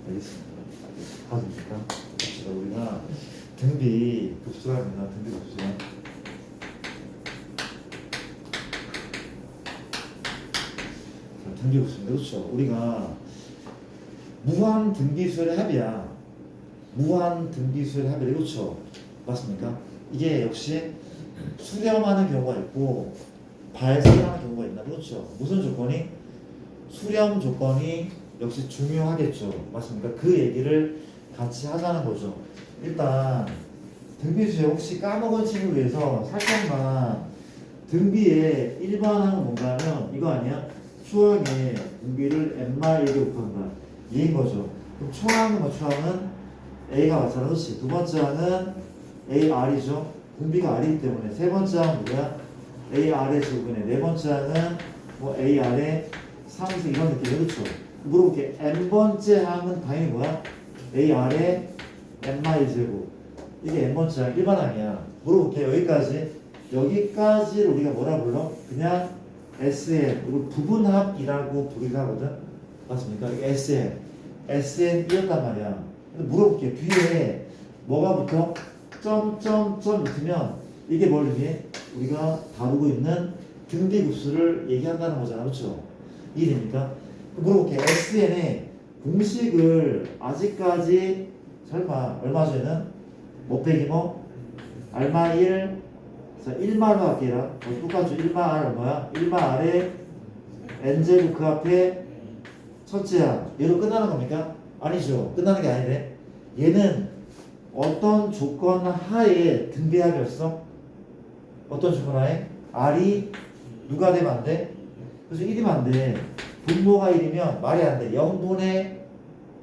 알겠습니다. 가십니까? 봅시다. 우리가 등비 급수랍니다. 등비 급수가. 등비 급수인데 그렇죠. 우리가 무한 등비수열의 합이야. 무한 등비수열의 합이 그렇죠. 맞습니까? 이게 역시 수렴하는 경우가 있고 발생하는 경우가 있나 그렇죠. 무슨 조건이? 수렴 조건이 역시 중요하겠죠. 맞습니까? 그 얘기를 같이 하자는 거죠. 일단 등비수열 혹시 까먹은 친구를 위해서 살짝만 등비의 일반항은 뭔가 하면 이거 아니야? 초항의 등비를 n마일에 곱한다. 얘인 거죠. 그럼 초항은 뭐 초항은 A가 맞잖아. 그렇지. 두 번째 항은 AR이죠. 등비가 R이기 때문에 세 번째 항은 뭐야? AR의 제곱이네. 네 번째 항은 뭐 AR의 3수 이런 느낌. 그렇죠. 물어볼게. n번째 항은 당연히 뭐야? AR의 n마일 제곱. 이게 n번째 항 일반항이야. 물어볼게. 여기까지를 우리가 뭐라 불러? 그냥 SN, 이걸 부분합이라고 부르기도 하거든. 맞습니까? 이게 SN이었단 말이야. 근데 물어볼게. 뒤에 뭐가 붙어? 점점점 붙으면 이게 뭘 의미해? 우리가 다루고 있는 등비급수를 얘기한다는 거잖아. 그렇죠? 이해됩니까? 물어볼게. SN의 공식을 아직까지 설마 얼마 전에는 못 빼기 뭐? 알마 1 자, 1마로 할게요. 똑같죠. 1마 R 뭐야? 1마 R에 n제곱 그 앞에 첫째야. 얘로 끝나는 겁니까? 아니죠. 끝나는 게 아니네. 얘는 어떤 조건 하에 등비합이었어? 어떤 조건 하에? R이 누가 되면 안 돼? 그래서 1이면 안 돼. 분모가 1이면 말이 안 돼. 0분의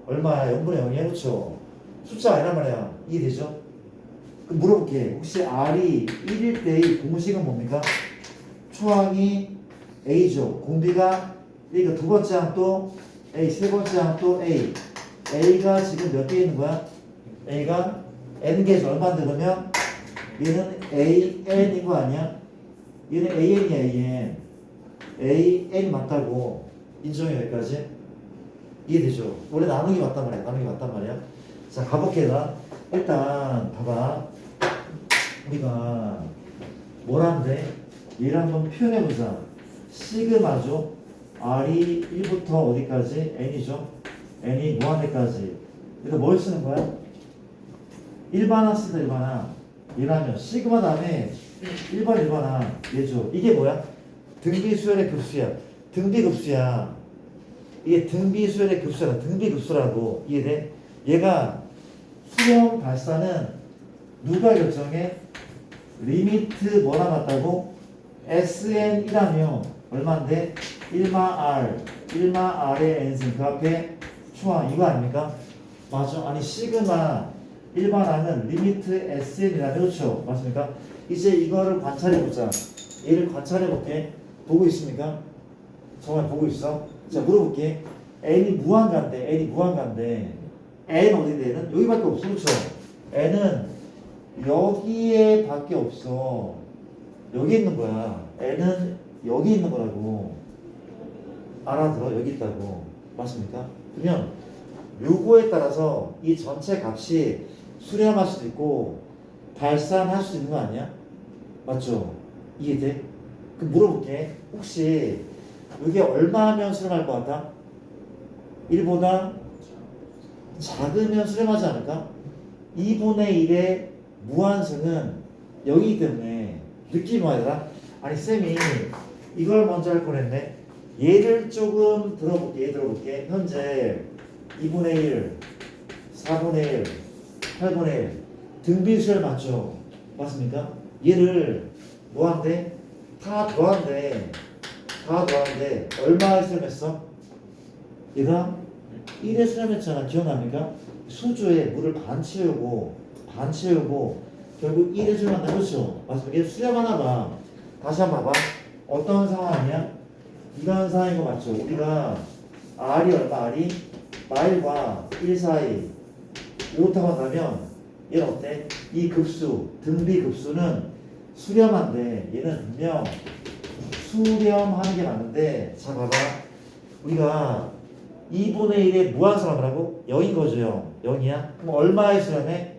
얼마야? 0분의 0이야. 그렇죠? 숫자 아니란 말이야. 이해되죠? 그럼 물어볼게. 혹시 R이 1일 때의 공식은 뭡니까? 초항이 A죠. 공비가 A가 두 번째 항 또 A, 세 번째 항 또 A. A가 지금 몇 개 있는 거야? A가 N개죠. 얼마인데 그러면? 얘는 AN인 거 아니야? 얘는 AN이야, AN. AN이 맞다고. 인정해, 여기까지. 이해되죠? 원래 나누기 맞단 말이야. 나누기 맞단 말이야. 자, 가볼게, 나. 일단, 봐봐. 우리가 뭐라는데? 얘를 한번 표현해보자. 시그마죠. R이 1부터 어디까지? N이죠. N이 무한대까지. 그래서 뭘 쓰는 거야? 일반항 쓰다 일반항. 얘라면 시그마 다음에 일반항 얘죠. 이게 뭐야? 등비수열의 급수야. 등비급수야. 이게 등비수열의 급수야. 등비급수라고. 이해돼? 얘가 수렴 발사는 누가 결정해? 리미트 뭐나 맞다고? SN이라며 얼마인데? 1마 R 1마 R의 N승 그 앞에 초항 이거 아닙니까? 맞아. 아니 시그마 일반항은 리미트 SN이라며 그렇죠? 맞습니까? 이제 이거를 관찰해보자. 얘를 관찰해볼게. 보고 있습니까? 정말 보고 있어? 자 물어볼게. N이 무한가인데 N 어디 돼? N은 여기밖에 없어. 그렇죠? N은 여기에 밖에 없어. 여기 있는 거야. N은 여기 있는 거라고. 알아들어? 여기 있다고. 맞습니까? 그러면 요거에 따라서 이 전체 값이 수렴할 수도 있고 발산할 수도 있는 거 아니야? 맞죠? 이해돼? 그럼 물어볼게. 혹시 이게 얼마 하면 수렴할 것 같아? 1보다 작으면 수렴하지 않을까? 2분의 1의 무한승은 여기이기 때문에 느낌이 와야 아니 쌤이 이걸 먼저 할 뻔했네. 얘를 조금 들어볼게. 현재 2분의 1, 4분의 1, 8분의 1 등비수열 맞죠? 맞습니까? 얘를 뭐한대? 다 더한대 얼마 수렴했어? 얘가 1에 수렴했잖아. 기억납니까? 수조에 물을 반 채우고 결국 1에 수렴한다. 그렇죠? 맞습니까? 얘 수렴하나 봐. 다시 한번 봐봐. 어떤 상황이야? 이런 상황인 거 맞죠? 우리가 R이 얼마? R이 마일과 1 사이 이렇다고 한다면 얘는 어때? 이 급수, 등비 급수는 수렴한데 얘는 분명 수렴하는 게 맞는데 자 봐봐. 우리가 2분의 1의 무한수라고 하라고? 0인 거죠. 0이야? 그럼 얼마의 수렴해?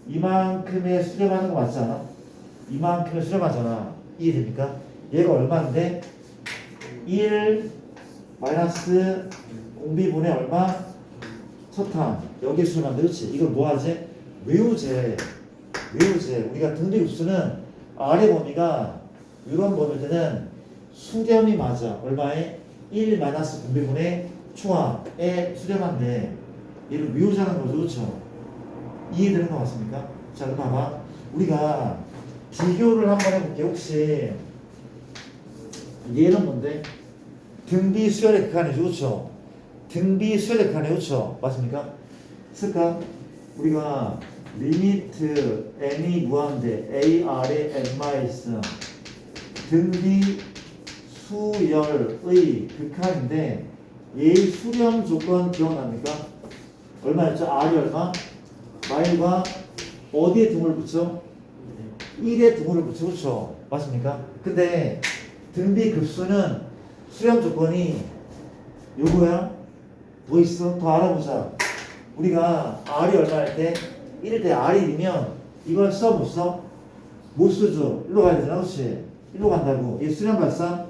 이만큼의 수렴하는 거 맞지 않아? 이만큼의 수렴하잖아. 이해됩니까? 얘가 얼마인데? 1 마이너스 공비분의 얼마? 첫항. 여기 수렴한데, 그렇지? 이걸 뭐 하지? 외우제. 우리가 등비급수는 아래 범위가 이런 범위들은 수렴이 맞아. 얼마에? 1 마이너스 공비분의 초항에 수렴한데 얘를 외우자는 거죠. 그렇죠? 이해되는 거 맞습니까? 자, 그럼 봐봐. 우리가 비교를 한번 해볼게. 혹시 얘는 뭔데? 등비 수열의 극한이죠. 그렇죠? 등비 수열의 극한이 그렇죠? 맞습니까? 쓸까? 우리가 리미트 n이 무한대 ar의 n-, 등비 수열의 극한인데 얘의 수렴 조건 기억납니까? 얼마였죠? r이 얼마? 마일과 어디에 등호를 붙여? 1에 등호를 붙여. 그렇죠? 맞습니까? 근데 등비 급수는 수렴 조건이 요거야? 뭐 있어? 더 알아보자. 우리가 r이 얼마일 때? 1일 때 r이 1이면 이걸 써? 못 써? 못 쓰죠. 일로 가야 되잖아. 그렇지? 일로 간다고. 이 수렴 발산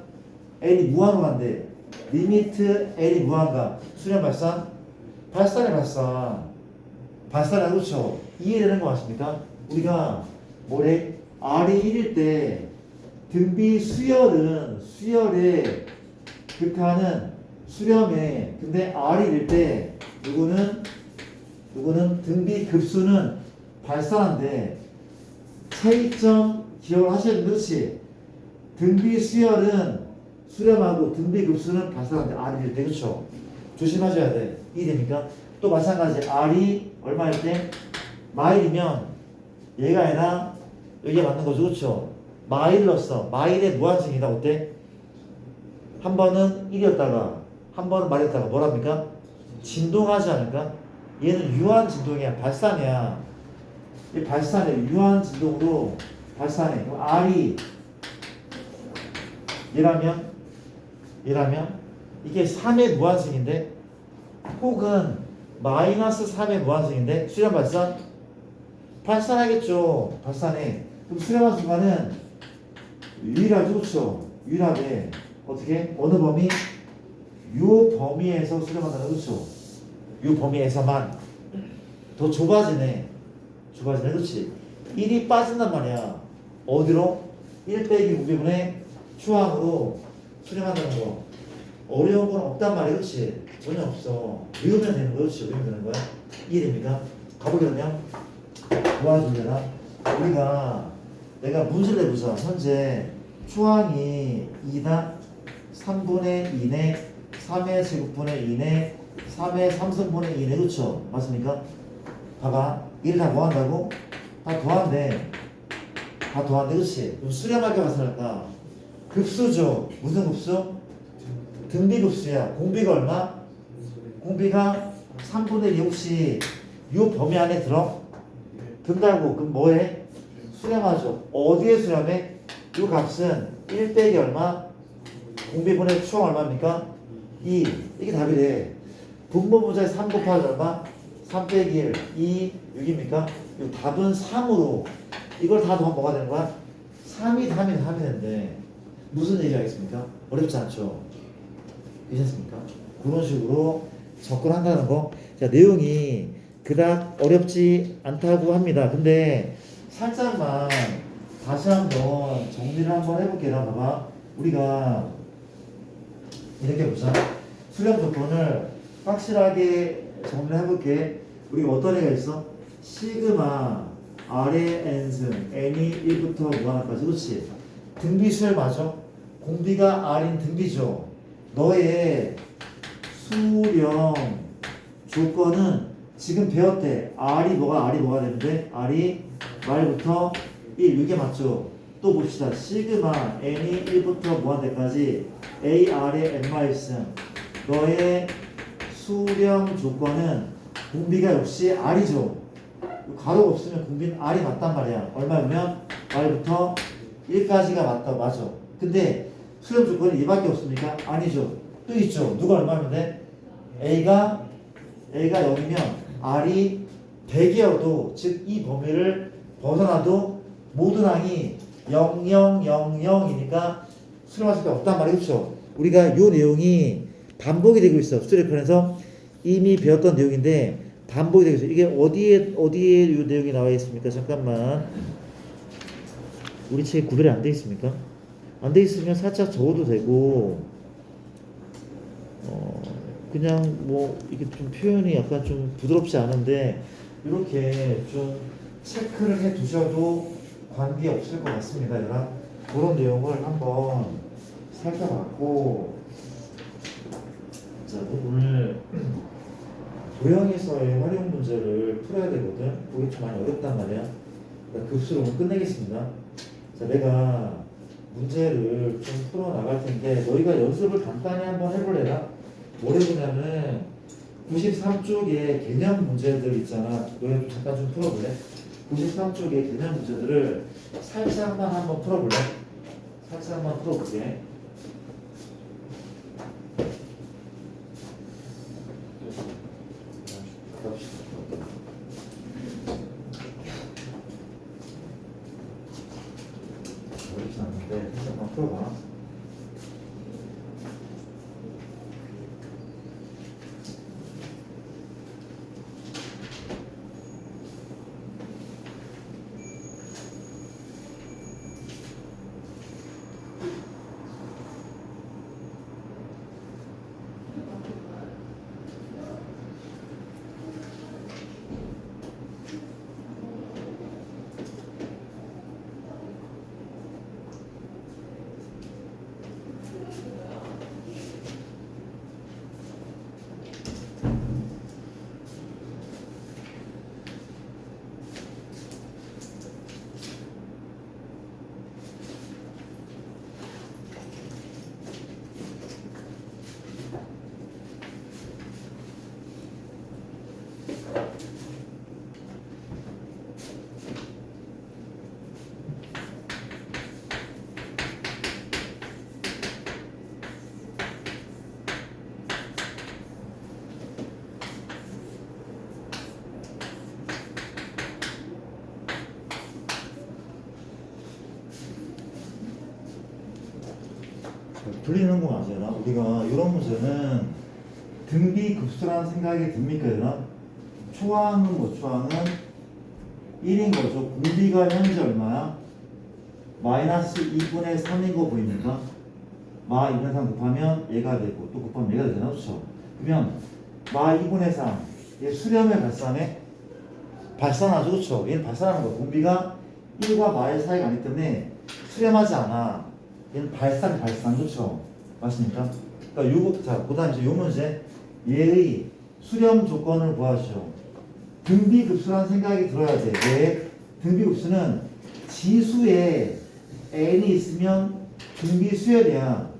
n이 무한으로 간대. 리미트 n이 무한가? 수렴 발산? 발산이 발산이야. 그렇죠? 이해되는 거 맞습니까? 우리가 뭐래? r이 1일 때 등비 수열의 극한은 수렴에, 근데 r이 1일 때 누구는 등비 급수는 발산한데 차이점 기억을 하셔야 되는 그렇지? 등비 수열은 수렴하고 등비 급수는 발산한데 r이 1일 때. 그렇죠? 조심하셔야 돼. 이해됩니까? 또 마찬가지 r이 얼마일 때? 마일이면 얘가 아니라 여기에 맞는 거죠. 그렇죠? 마일을 넣었어. 마일의 무한승이다. 어때? 한 번은 1이었다가 한 번은 말했다가 뭐랍니까? 진동하지 않을까? 얘는 유한 진동이야. 발산이야. 이 발산해. 유한 진동으로 발산해. 그럼 r이 얘라면 이게 3의 무한승인데 혹은 마이너스 3의 무한승인데 수렴 발산하겠죠. 발산해. 그럼 수렴한 순간은 유일하죠. 그렇죠? 유일하게 어떻게? 어느 범위? 요 범위에서 수렴한다는. 그렇죠? 요 범위에서만. 더 좁아지네. 그렇지? 1이 빠진단 말이야. 어디로? 1 빼기 무비분의 추항으로 수렴한다는 거. 어려운 건 없단 말이야. 그렇지? 전혀 없어. 외우면 되는 거야. 그렇지? 외우면 되는 거야. 이해됩니까? 가보려면 도와주려나? 내가 문제를 내보자. 현재 추항이 2다 3분의 2네 3의 제곱분의 2네 3의 3승분의 2네. 그렇죠? 맞습니까? 봐봐. 이를 다 뭐한다고? 다 더한대. 그렇지? 그럼 수렴하게 발산할까? 급수죠. 무슨 급수? 등비급수야. 공비가 얼마? 공비가 3분의 2. 혹시 요 범위 안에 들어? 든다고. 그럼 뭐해? 수렴하죠. 어디에 수렴해? 요 값은 1 빼기 얼마? 공비분의 추항 얼마입니까? 2. 이게 답이래. 분모분자에 3 곱하기 얼마? 3 빼기 1. 2. 6입니까? 요 답은 3으로. 이걸 다 더하면 뭐가 되는 거야? 3이 되는데 무슨 얘기가 있습니까? 어렵지 않죠? 괜찮습니까? 그런 식으로 접근한다는 거. 자, 내용이 그닥 어렵지 않다고 합니다. 근데 살짝만 다시 한번 정리를 한번 해볼게요. 봐봐. 우리가 이렇게 보자. 수렴 조건을 확실하게 정리를 해볼게. 우리가 어떤 애가 있어? 시그마 R의 n승 n이 1부터 무한까지. 그렇지? 등비 수열 맞아? 공비가 R인 등비죠. 너의 수렴 조건은 지금 배웠대. R이 뭐가 되는데? R이 말부터 1. 이게 맞죠? 또 봅시다. 시그마 n이 1부터 무한대까지 AR의 n-승. 너의 수렴 조건은 공비가 역시 R이죠. 가로가 없으면 공비는 R이 맞단 말이야. 얼마면? R부터 1까지가 맞아. 근데 수렴 조건이 얘밖에 없습니까? 아니죠. 또 있죠. 누가 얼마면 돼? A가 A가 0이면 R이 100이어도 즉 이 범위를 벗어나도 모든 항이 0, 0, 0, 0이니까 수렴할 수밖에 없단 말이죠. 우리가 이 내용이 반복이 되고 있어. 수렴편에서 이미 배웠던 내용인데 반복이 되고 있어. 이게 어디에 이 내용이 나와 있습니까? 잠깐만. 우리 책에 구별이 안 돼 있습니까? 안 돼 있으면 살짝 적어도 되고 그냥 뭐 이게 좀 표현이 약간 좀 부드럽지 않은데 이렇게 좀 체크를 해 두셔도 관계 없을 것 같습니다. 얘랑 그런 내용을 한번 살펴봤고, 자 오늘 도형에서의 활용 문제를 풀어야 되거든. 그게 좀 많이 어렵단 말이야. 그러니까 급수로 오늘 끝내겠습니다. 자 내가 문제를 좀 풀어 나갈 텐데 너희가 연습을 간단히 한번 해볼래나? 뭘 해보냐면 93쪽에 개념 문제들 있잖아. 너희 잠깐 좀 풀어볼래? 93쪽에 개념 문제들을 살짝만 한번 풀어볼래? 살짝만 풀어볼게. 어렵지 않는데 살짝만 풀어봐. 불리는 거 맞아요. 우리가 이런 문제는 등비급수라는 생각이 듭니까? 얘들아? 초항은 뭐 초항은 1인 거죠. 공비가 현재 얼마야? 마이너스 2분의 3인 거 보입니까? 마 2분의 3 곱하면 얘가 되고 또 곱하면 얘가 되잖아. 그렇죠? 그러면 마 2분의 3 얘 수렴을 발산해? 발산하죠. 그렇죠? 얘는 발산하는 거. 공비가 1과 마의 사이가 아니기 때문에 수렴하지 않아. 얘는 발산, 그렇죠? 맞습니까? 그러니까 요거, 자, 그 다음 이제 요 문제. 얘의 수렴 조건을 구하시오. 등비급수라는 생각이 들어야 돼. 왜? 등비급수는 지수에 n이 있으면 등비수열이야.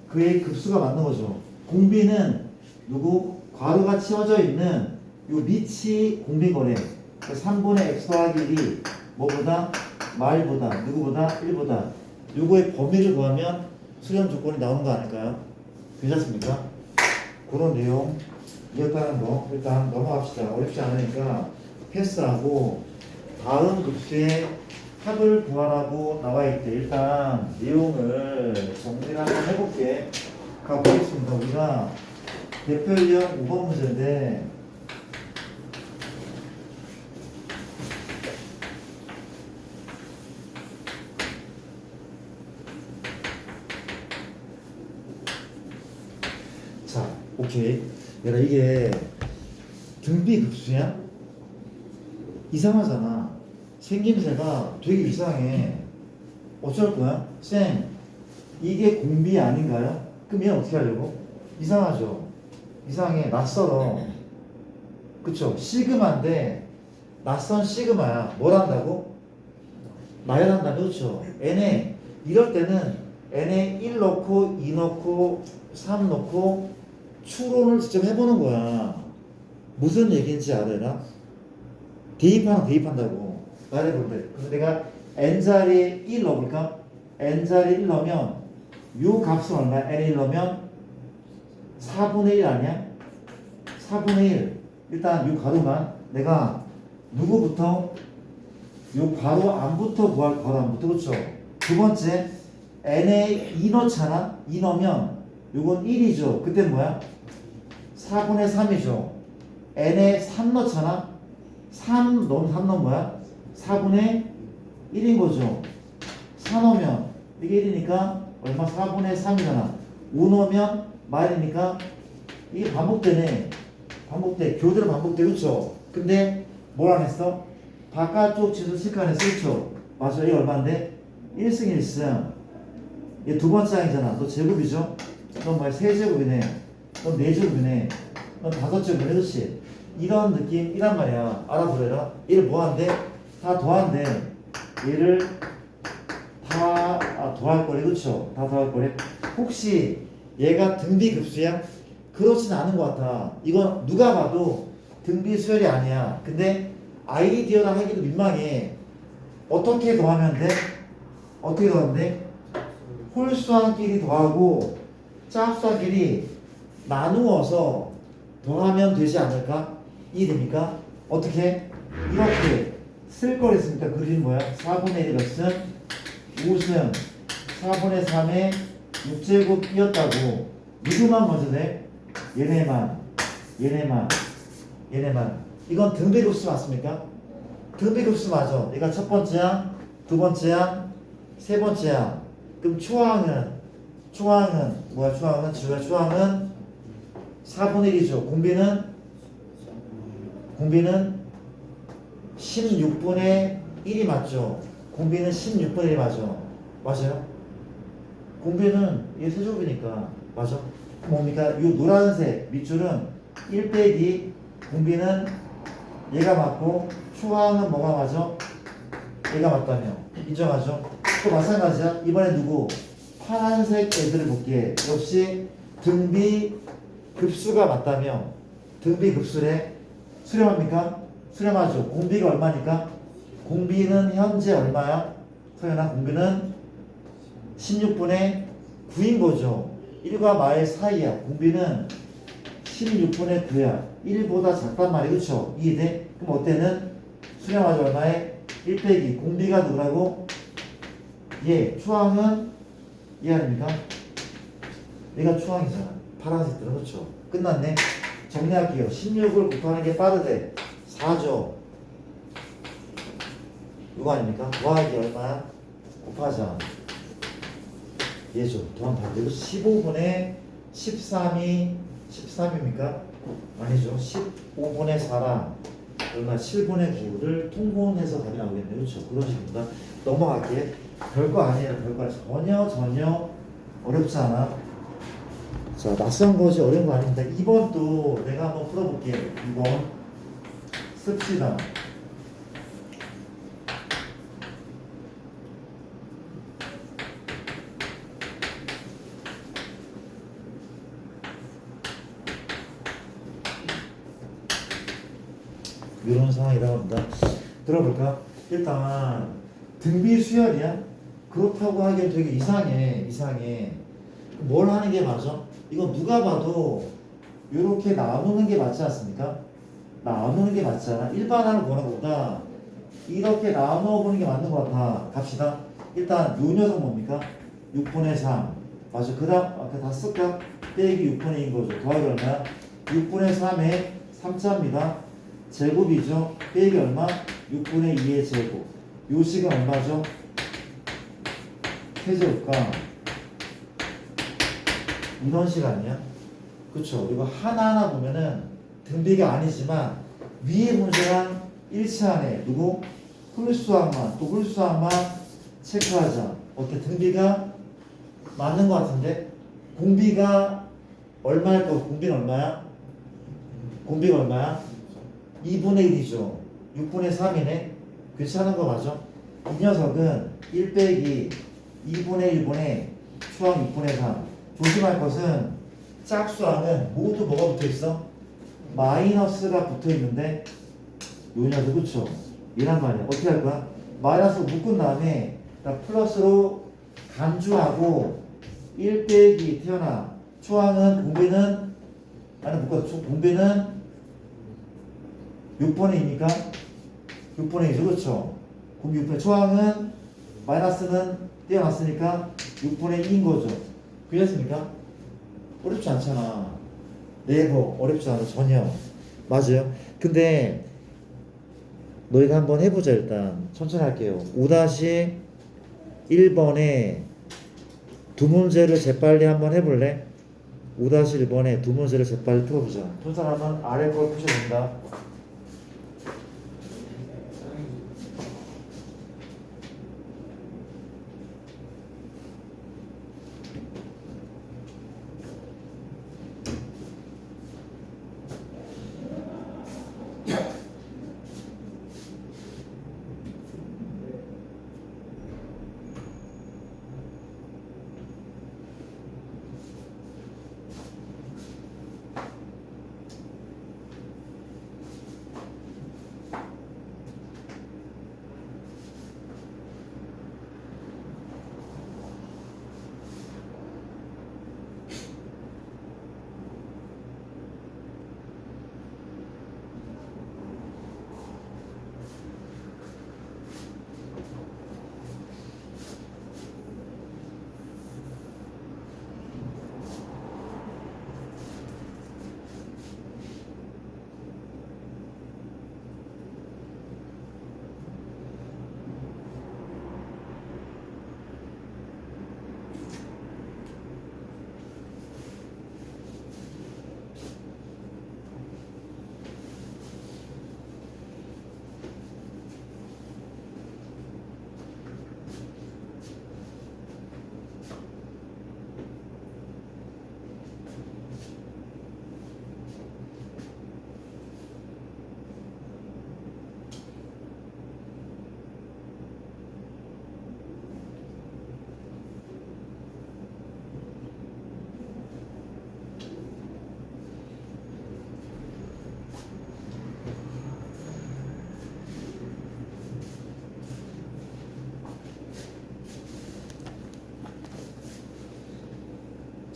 그의 급수가 맞는 거죠. 공비는 누구? 괄호가 치워져 있는 요 밑이 공비인 거래. 3분의 x 더하기 1이 뭐보다? 말보다, 누구보다? 1보다. 요거의 범위를 구하면 수렴 조건이 나오는 거 아닐까요? 괜찮습니까? 그런 내용 이었다는 거 일단 넘어갑시다. 어렵지 않으니까 패스하고 다음 급수의 합을 구하라고 나와 있대. 일단 내용을 정리를 한번 해볼게. 가보겠습니다. 우리가 대표 유형 5번 문제인데 자, 오케이. 얘들아 이게 등비급수야? 이상하잖아. 생김새가 되게 이상해. 어쩔 거야? 쌤, 이게 공비 아닌가요? 그럼 얘는 어떻게 하려고? 이상하죠? 이상해. 낯설어. 그쵸? 시그마인데 낯선 시그마야. 뭘 한다고? 나열한다. 그렇죠? n에 이럴 때는 n에 1 넣고 2 넣고 3 넣고 추론을 직접 해보는 거야. 무슨 얘기인지 알아요? 대입한다고 말해볼 때. 그래서 내가 n자리에 1 넣어볼까? n자리에 1 넣으면 요 값은 얼마야? n에 1 넣으면 4분의 1 아니야? 4분의 1. 일단 요 가로만 내가 누구부터 요 괄호 안부터 구할 괄호 안부터 그렇죠? 두 번째 n에 2 넣잖아. 2 넣으면 요건 1이죠. 그때 뭐야? 4분의 3이죠. n에 3 넣잖아. 3 넣으면 뭐야? 4분의 1인 거죠. 4 넣으면 이게 1이니까 얼마? 4분의 3이잖아. 5 넣으면 말이니까 이게 반복되네. 반복돼. 교대로 반복돼. 그렇죠? 근데 뭘 안 했어? 바깥쪽 지수 체크 안 했어. 그렇죠? 맞아. 이게 얼마인데? 1승 1승. 얘 두 번째 항이잖아. 너 제곱이죠? 넌 뭐야? 세제곱이네. 넌 네제곱이네. 넌 다섯제곱이네. 그렇지? 이런 느낌이란 말이야. 알아보래라. 얘를 뭐 한대? 다 더한대. 얘를 다 더할 거래. 그렇죠? 다 더할 거래. 혹시 얘가 등비급수야? 그렇진 않은 것 같아. 이건 누가 봐도 등비수열이 아니야. 근데 아이디어라 하기도 민망해. 어떻게 더하면 돼? 어떻게 더하면 돼? 홀수한끼리 더하고 짝수한끼리 나누어서 더하면 되지 않을까? 이해됩니까? 어떻게? 이렇게 쓸 거랬으니까 그림 뭐야? 4분의 1은 5승 4분의 3의 6제곱이었다고. 누구만 먼저 돼? 얘네만. 이건 등비급수 맞습니까? 등비급수 맞아. 얘가 첫 번째야, 두 번째야, 세 번째야. 그럼 초항은 뭐야? 초항은 지우야. 초항은 4분의 1이죠. 공비는 16분의 1이 맞죠. 공비는 16분의 1이 맞죠. 맞아요? 공비는 이게 세제곱이니까 맞아. 뭡니까? 이 노란색 밑줄은 1 빼기 공비는 얘가 맞고 초항은 뭐가 맞아? 얘가 맞다며. 인정하죠? 또 마찬가지야. 이번에 누구? 파란색 애들을 볼게. 역시 등비 급수가 맞다며. 등비 급수래. 수렴합니까? 수렴하죠. 공비가 얼마니까? 공비는 현재 얼마야? 서연아, 공비는 16분의 9인 거죠. 1과 마의 사이야. 공비는 16분의 9야. 1보다 작단 말이야. 그쵸? 이해돼? 그럼 어때는? 수렴하죠. 얼마에? 1 빼기 공비가 누구라고? 얘. 초항은 이해 아닙니까? 얘가 초항이잖아. 파란색들은. 그렇죠? 끝났네. 정리할게요. 16을 곱하는 게 빠르대. 4죠. 이거 아닙니까? 더하기 얼마야? 곱하자. 얘죠. 더하면 다 되고 15분의 13입니까? 아니죠. 15분의 4랑 얼마 7분의 9를 통분해서 답이 나오겠네요. 그렇죠? 그런 식입니다. 넘어갈게. 별거 아니에요. 별거 아니에요. 전혀 어렵지 않아. 자, 낯선 것이 어려운 거 아닙니다. 2번도 내가 한번 풀어볼게요. 2번 씁시다. 이런 상황이라고 합니다. 들어볼까? 일단 등비 수열이야? 그렇다고 하기엔 되게 이상해. 뭘 하는 게 맞아? 이거 누가 봐도 이렇게 나누는 게 맞지 않습니까? 나누는 게 맞잖아. 일반화를 보는 것보다 이렇게 나누어 보는 게 맞는 것 같아. 갑시다. 일단 요 녀석 뭡니까? 6분의 3. 맞아. 그 다음 아까 다 쓸까? 빼기 6분의 2인 거죠. 더하기 얼마야? 6분의 3의 3자입니다. 제곱이죠. 빼기 얼마? 6분의 2의 제곱. 요 식은 얼마죠? 세제곱과 이런 식 아니야? 그쵸? 이거 하나하나 보면은 등비가 아니지만 위에 문제랑 일치하네. 누구? 홀수항만. 또 홀수항만 체크하자. 어때? 등비가 맞는 것 같은데? 공비가 얼마일 거? 공비는 얼마야? 공비가 얼마야? 2분의 1이죠. 6분의 3이네. 괜찮은 거 맞아? 이 녀석은 1 빼기 2분의 1분의 초항 6분의 3. 조심할 것은 짝수항은 모두 뭐가 붙어 있어? 마이너스가 붙어 있는데 요 녀석 그쵸? 이란 말이야. 어떻게 할 거야? 마이너스 묶은 다음에 플러스로 간주하고 1 빼기 태어나 초항은 공비는 아니 묶어서 공비는 6분의 2니까 6분의 2죠. 그렇죠? 그럼 6분의 초항은 마이너스는 떼어놨으니까 6분의 2인 거죠. 그렇습니까? 어렵지 않잖아. 네버 어렵지 않아 전혀. 맞아요. 근데 너희가 한번 해보자. 일단 천천히 할게요. 5-1번에 두 문제를 재빨리 한번 해볼래? 5-1번에 두 문제를 재빨리 풀어보자. 푼 사람은 아래 걸 푸셔도 된다.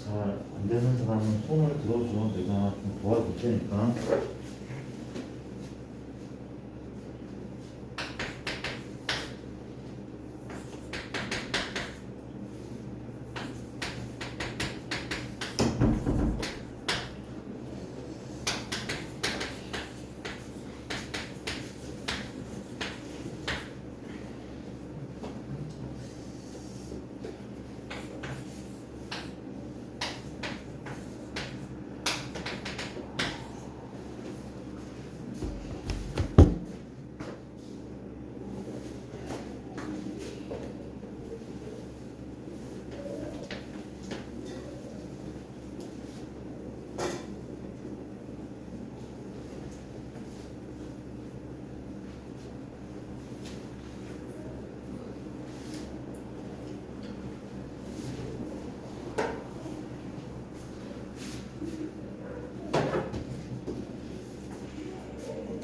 잘 안 되는 사람은 손을 들어줘. 내가 좀 도와줄 테니까.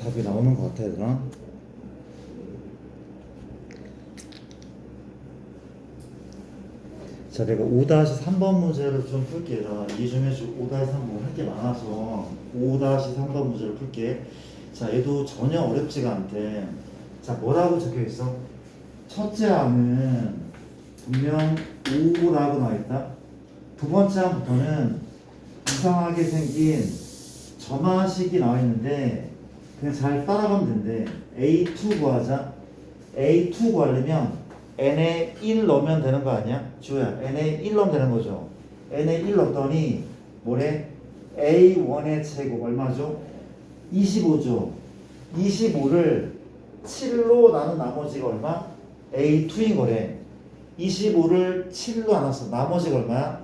답이 나오는 것 같아, 얘들아. 자, 내가 5-3번 문제를 좀 풀게. 이 중에 5-3번 할 게 많아서 5-3번 문제를 풀게. 자, 얘도 전혀 어렵지가 않대. 자, 뭐라고 적혀 있어? 첫째 항은 분명 5라고 나와 있다. 두 번째 항부터는 이상하게 생긴 점화식이 나와 있는데 그냥 잘 따라가면 된대. A2 구하자. A2 구하려면 n에 1 넣으면 되는 거 아니야? 지호야, n에 1 넣으면 되는 거죠. n에 1 넣었더니 뭐래? A1의 제곱 얼마죠? 25죠. 25를 7로 나눈 나머지가 얼마? A2인 거래. 25를 7로 나눴어. 나머지가 얼마야?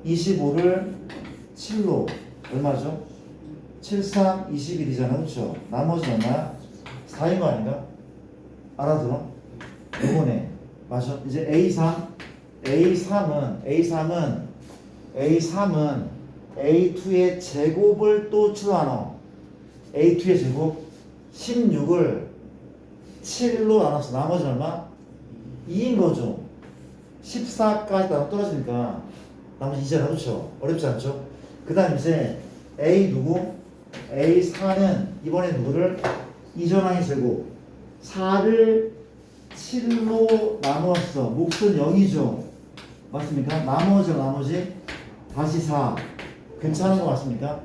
25를 7로 얼마죠? 7, 3, 21이잖아. 그렇죠? 나머지 얼마야? 4인 거 아닌가? 알아들어? 이번에 맞아. 이제 A3은 A2의 제곱을 또 7로 나눠. A2의 제곱 16을 7로 나눴어. 나머지 얼마? 2인 거죠. 14까지 나눠 떨어지니까 나머지 2잖아. 그렇죠? 어렵지 않죠? 그 다음 이제 A 누구? A4는 이번에 누구를 2전항의 제곱 4를 7로 나누었어. 몫은 0이죠. 맞습니까? 나머지 다시 4. 괜찮은 거 맞습니까?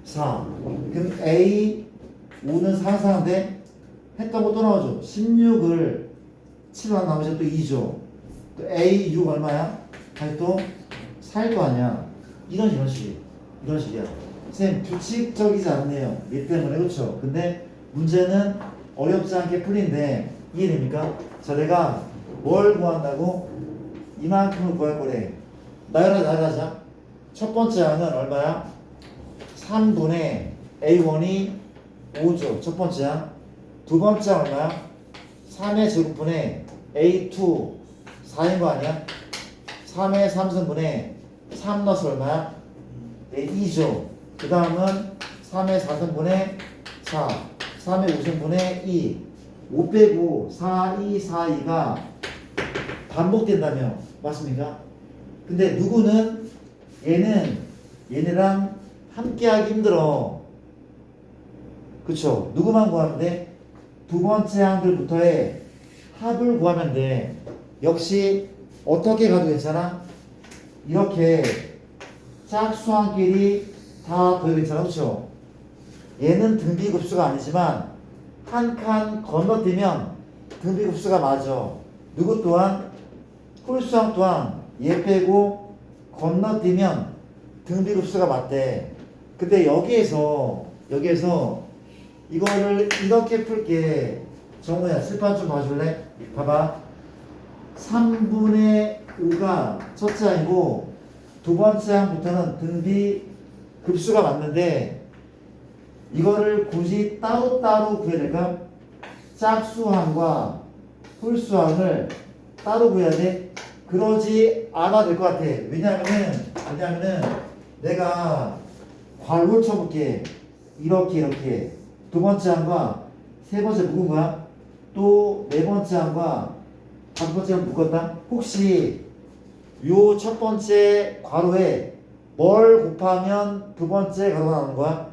4. 그럼 A 5는 상상인데 했던 거 또 나오죠. 16을 7로 나머지 또 2죠. 또 A 6 얼마야? 아니 또 4일 거 아니야. 이런 식이야. 선생님 규칙적이지 않네요. 얘 때문에 그렇죠. 근데 문제는 어렵지 않게 풀린데 이해됩니까? 자, 내가 뭘 구한다고? 이만큼을 구할 거래. 나열하자. 첫 번째 항은 얼마야? 3분의 A1이 5죠. 첫 번째 항. 두 번째 항 얼마야? 3의 제곱분의 A2 4인 거 아니야? 3의 3승분의 3 넣어서 얼마야? 2죠. 그 다음은 3의 4승분의 4 3의 5승분의 2 5 빼고 4, 2, 4, 2가 반복된다며. 맞습니까? 근데 누구는 얘네랑 함께하기 힘들어. 그쵸? 누구만 구하면 돼? 두 번째 항들부터의 합을 구하면 돼. 역시 어떻게 가도 괜찮아? 이렇게 짝수항끼리 다 더해도 괜찮아. 그쵸? 얘는 등비급수가 아니지만 한 칸 건너뛰면 등비급수가 맞아. 누구 또한? 홀수항 또한 얘 빼고 건너뛰면 등비급수가 맞대. 근데 여기에서 이거를 이렇게 풀게. 정우야 칠판 좀 봐줄래? 봐봐. 3분의 5가 첫째 항이고 두 번째 항부터는 등비급수가 맞는데 이거를 굳이 따로따로 구해야 될까? 짝수항과 홀수항을 따로 구해야 돼? 그러지 않아도 될 것 같아. 왜냐하면은 내가 괄호를 쳐볼게. 이렇게 두 번째 항과 세 번째 묶은 거야. 또 네 번째 항과 다섯 번째 항 묶었다. 혹시 요 첫 번째 괄호에 뭘 곱하면 두 번째 괄호가 나오는 거야?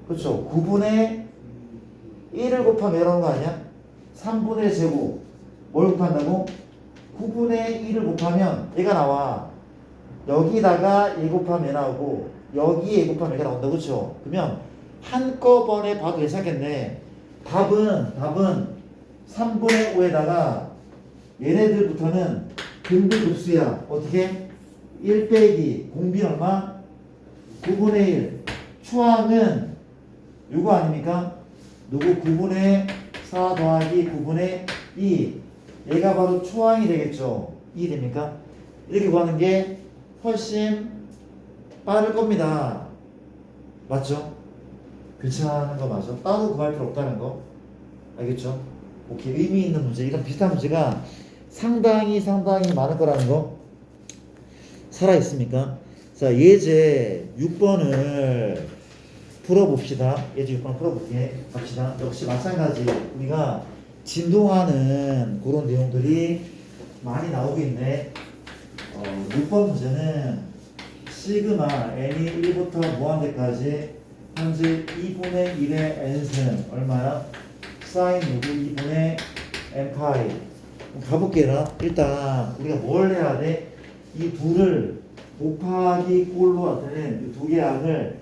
그렇죠. 9분의 1을 곱하면 이러는 거 아니야? 3분의 제곱 뭘 곱한다고? 9분의 1을 곱하면 얘가 나와. 여기다가 얘 곱하면 얘 나오고 여기에 얘 곱하면 얘가 나온다. 그렇죠? 그러면 한꺼번에 봐도 괜찮겠네. 답은 3분의 5에다가 얘네들부터는 등비급수야. 어떻게? 1 빼기 공비 얼마? 9분의 1. 추항은 요거 아닙니까? 누구 9분의 4 더하기 9분의 2. 얘가 바로 초항이 되겠죠. 이해됩니까? 이렇게 구하는 게 훨씬 빠를 겁니다. 맞죠? 괜찮은 거 맞죠? 따로 구할 필요 없다는 거. 알겠죠? 오케이. 의미 있는 문제. 이런 비슷한 문제가 상당히 많을 거라는 거. 살아있습니까? 자, 예제 6번을 풀어봅시다. 예제 6번 풀어볼게. 갑시다. 역시 마찬가지. 우리가 진동하는 그런 내용들이 많이 나오고 있네. 6번 문제는 시그마 n이 1부터 무한대까지 현재 2분의 1의 n승 얼마야? 사인 누구 2분의 n파이. 가볼게요. 일단 우리가 뭘 해야 돼? 이 둘을 곱하기 꼴로 나타낸 두 개의 항을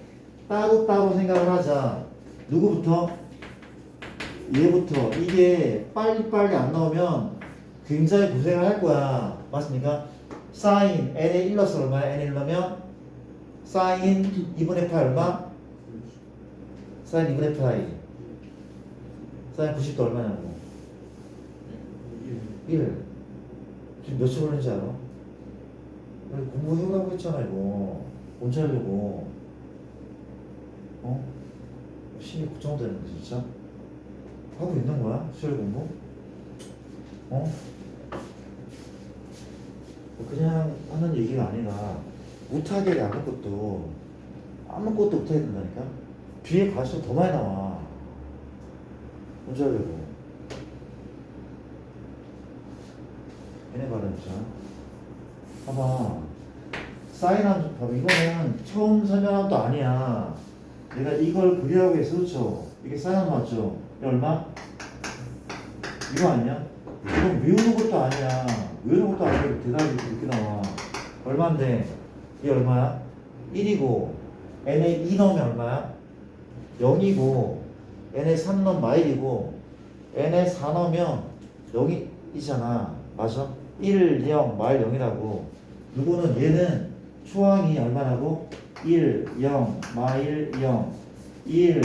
따로따로 생각을 하자. 누구부터? 얘부터. 이게 빨리빨리 안 나오면 굉장히 고생을 할 거야. 맞습니까? 사인 n의 1 넣어서 얼마야? n의 1 넣으면 사인 2분의 파이 얼마? 사인 2분의 파이. 사인 90도 얼마냐고. 1. 지금 몇 초 걸리는지 알아? 공부해오라고 했잖아 이거. 언제 하려고. 심히 걱정되는데 진짜. 하고 있는 거야? 수요일 공부? 그냥 하는 얘기가 아니라 못하게 아무것도 못해야 된다니까. 뒤에 갈수록 더 많이 나와. 언제 하려고. 얘네 봐라 진짜. 봐봐. 사인한 봐봐. 이거는 처음 설명한 것도 아니야. 내가 이걸 그리라고 해서 그렇죠. 이게 사인 맞죠? 이게 얼마? 이거 아니야? 이건 외우는 것도 아니야. 외우는 것도 아니고 대답이 이렇게 나와. 얼마인데? 이게 얼마야? 1이고 n에 2 넣으면 얼마야? 0이고 n에 3 넣으면 마일이고 n에 4 넣으면 0이잖아. 맞아? 1, 0, 마일 0이라고. 누구는 얘는 초항이 얼마라고? 1, 0, 마일 0 1,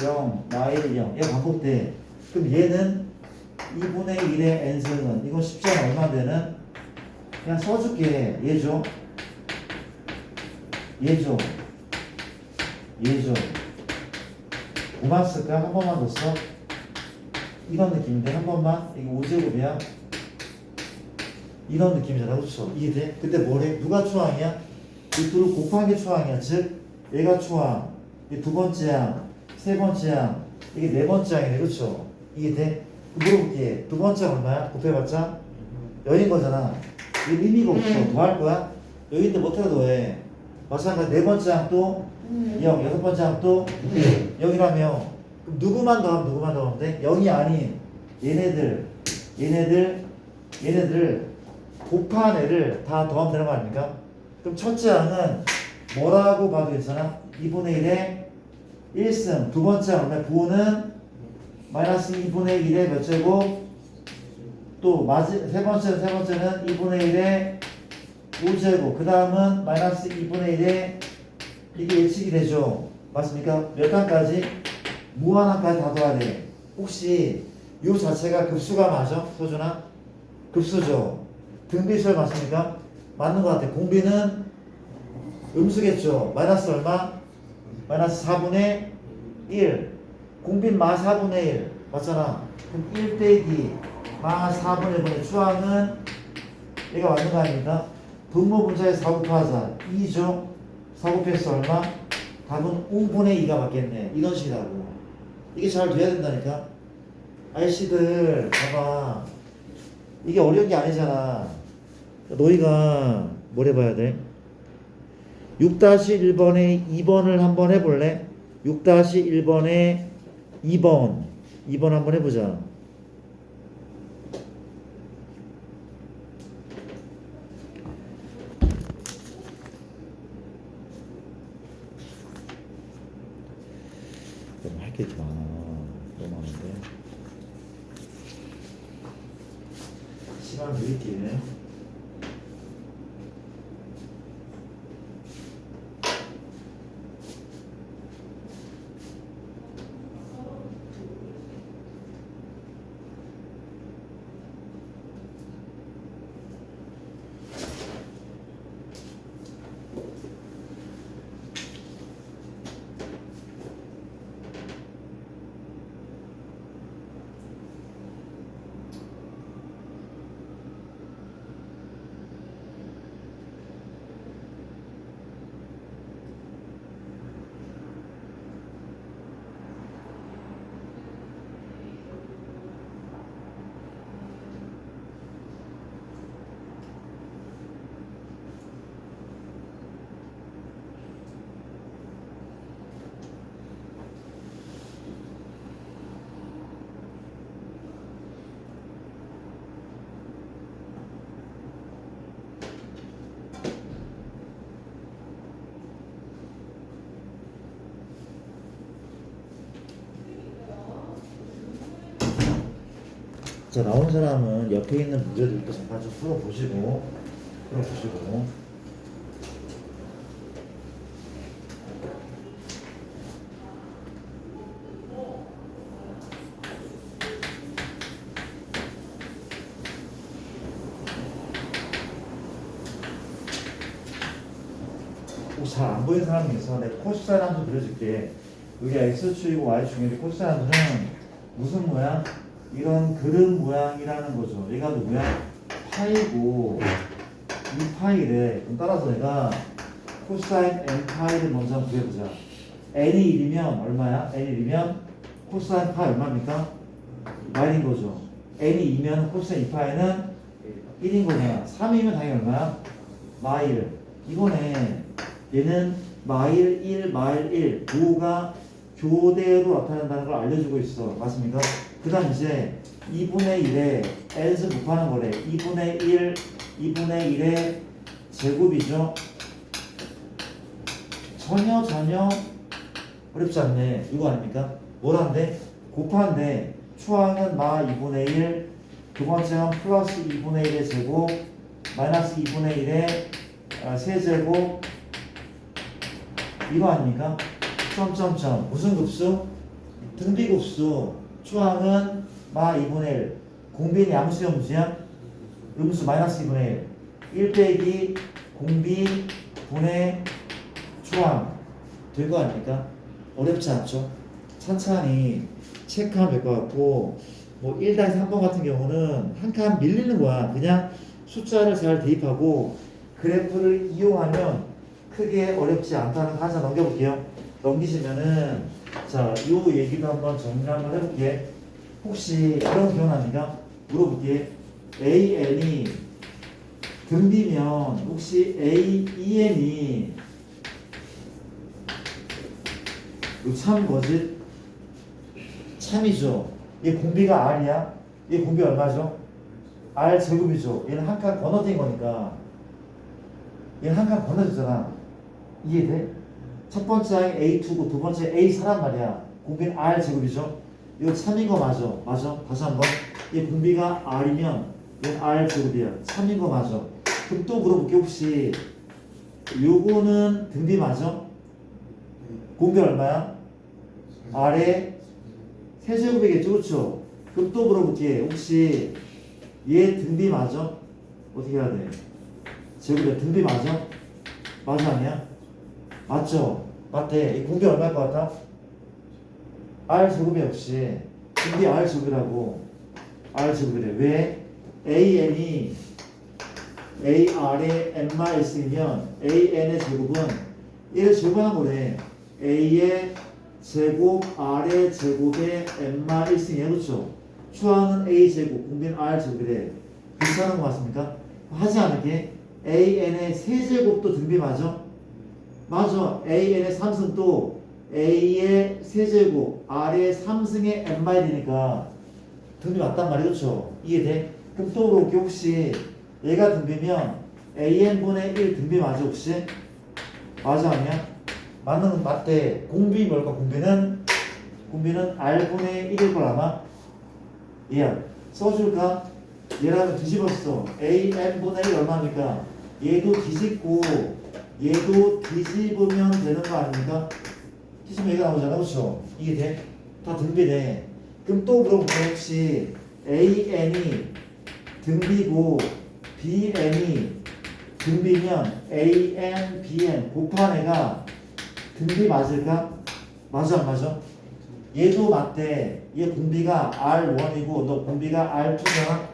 0, 마일 0 얘가 반복돼. 그럼 얘는 2분의 1의 n승은 이건 쉽지 않아. 얼마 되는? 그냥 써줄게. 얘죠. 얘죠. 얘죠. 뭐만 쓸까? 한 번만 더 써. 이런 느낌인데 한 번만. 이게 5제곱이야. 이런 느낌이잖아. 그렇죠? 이해돼? 근데 뭐래? 누가 초항이야? 이 둘을 곱한 게 초항이야. 즉 얘가 초항. 이 두 번째 항, 세 번째 항, 이게 네 번째 항이네. 그렇죠? 이해돼? 물어볼게. 두 번째 얼마야? 곱해봤자 0인 거잖아. 이게 의미가 없어. 뭐 할 거야? 여기인데 못해도 더해. 마찬가지 네 번째 항도 0, 여섯 번째 항도 0이라며. 그럼 누구만 더하면 누구만 더하면 돼? 0이 아닌 얘네들을 곱한 애를 다 더하면 되는 거 아닙니까? 그럼 첫째 항은 뭐라고 봐도 괜찮아? 2분의 1의 1승. 두 번째 항은 부호는 마이너스 2분의 1의 몇 제곱? 또 세 번째는 2분의 1의 5제곱. 그 다음은 마이너스 2분의 1의 이게 예측이 되죠. 맞습니까? 몇 항까지? 무한항까지 다 더해야 돼. 혹시 이 자체가 급수가 맞아? 서준아? 급수죠. 등비수열 맞습니까? 맞는 것 같아. 공비는 음수겠죠. 마이너스 얼마? 마이너스 4분의 1. 공비는 마 4분의 1. 맞잖아. 그럼 1 빼기 마 4분의 1분의 추항은 얘가 맞는 거 아닙니까? 분모 분자에 4 곱하자. 2죠. 4 곱해서 얼마? 답은 5분의 2가 맞겠네. 이런 식이라고. 이게 잘 돼야 된다니까. 아이씨들 봐봐. 이게 어려운 게 아니잖아. 너희가 뭘 해봐야 돼? 6-1번에 2번을 한번 해볼래? 6-1번에 2번 한번 해보자. 너무 할 게 많아. 너무 많은데 시간 느릴게. 자, 나온 사람은 옆에 있는 문제들도 잠깐 좀 풀어보시고. 혹시 잘 안 보이는 사람이 있어. 내가 코사인 함수 그려줄게. 여기 x축이고 y축인데 코사인 함수는 무슨 모양? 이런 그릇 모양이라는 거죠. 얘가 누구야? 파이고 이 파이래. 그럼 따라서 내가 코사인 n 파이를 먼저 한번 구해보자. n이 1이면 얼마야? n이 1이면 코사인 파이 얼마입니까? 마일인 거죠. n이 2면 코사인 2파이는 1인 거잖아. 3이면 당연히 얼마야? 마일. 이거네. 얘는 마일 1, 마일 1, 5가 교대로 나타난다는 걸 알려주고 있어. 맞습니까? 그 다음 이제 2분의 1에 as 곱하는 거래. 2분의 1, 2분의 1의 제곱이죠. 전혀 어렵지 않네. 이거 아닙니까? 뭐란데? 곱한데 초항은 마 2분의 1, 두 번째는 플러스 2분의 1의 제곱, 마이너스 2분의 1의 세제곱, 이거 아닙니까? 점점점. 무슨 급수? 등비급수. 초항은 마 2분의 1. 공비는 양수야 무수야? 음수 마이너스 2분의 1. 1 빼기 공비 분의 초항. 될 거 아닙니까? 어렵지 않죠? 천천히 체크하면 될 것 같고, 뭐 1-3번 같은 경우는 한 칸 밀리는 거야. 그냥 숫자를 잘 대입하고 그래프를 이용하면 크게 어렵지 않다는 거 하나 넘겨볼게요. 넘기시면은 자, 요 얘기도 한번 정리 한번 해볼게. 혹시 그런 기억납니까? 물어볼게. AN이 등비면 혹시 AEN이 참 뭐지? 참이죠. 얘 공비가 R이야. 얘 공비 얼마죠? R 제곱이죠. 얘는 한 칸 건너뛴 거니까. 얘는 한 칸 건너뛰잖아. 이해돼? 첫 번째 A2고 두 번째 A4란 말이야. 공비는 R 제곱이죠. 이거 참인 거 맞아. 맞아. 다시 한번. 얘 공비가 R이면 얘는 R 제곱이야. 참인 거 맞아. 그럼 또 물어볼게. 혹시 요거는 등비 맞아? 공비 얼마야? R에 세제곱이겠죠. 그렇죠? 그럼 또 물어볼게. 혹시 얘 등비 맞아? 어떻게 해야 돼? 제곱이야. 등비 맞아? 맞아 아니야? 맞죠? 맞대. 이 공비 얼마일 것 같아? R 제곱이 없이 등비 R 제곱이라고. R 제곱이래. 왜? AN이 AR의 n-1이면 AN의 제곱은 얘를 제곱하는 거래. A의 제곱 R의 제곱의 n-1이야. 그렇죠? 초항은 A 제곱, 공비는 R 제곱이래. 괜찮은 거 같습니까? 하지 않을게. AN의 세제곱도 등비 맞아? 맞아. AN의 3승도 A의 세제곱, R의 3승의 n-1이니까 등비 맞단 말이야. 그렇죠? 이해돼? 그럼 또 물어볼게. 혹시 얘가 등비면 AN분의 1 등비 맞아 혹시? 맞아 아니야? 맞는 건 맞대. 공비 뭘까? 공비는 R분의 1일 걸 아마? 얘야 써줄까? 얘라면 뒤집었어. AN분의 1 얼마입니까? 얘도 뒤집고 얘도 뒤집으면 되는 거 아닙니까? 뒤집으면 얘가 나오잖아. 그렇죠? 이게 돼? 다 등비네. 그럼 또 물어볼게. 혹시 AN이 등비고 BN이 등비면 AN, BN 곱한 애가 등비 맞을까? 맞아 안 맞아? 얘도 맞대. 얘 공비가 R1이고 너 공비가 R2면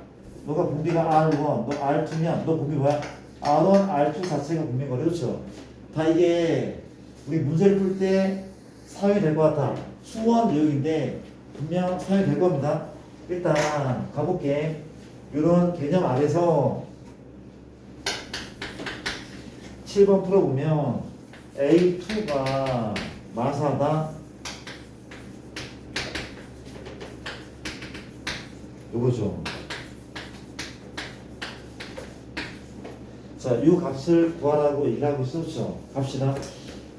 너가 공비가 R1 너 R2면 너 공비 뭐야? R1, R2 자체가 공비인 거래. 그렇죠? 다 이게 우리 문제를 풀 때 사용이 될 것 같아. 수원 내용인데 분명 사용이 될 겁니다. 일단 가볼게. 이런 개념 아래서 7번 풀어보면 A2가 마사다. 요거죠. 자, 이 값을 구하라고 얘기하고 있었죠. 갑시다.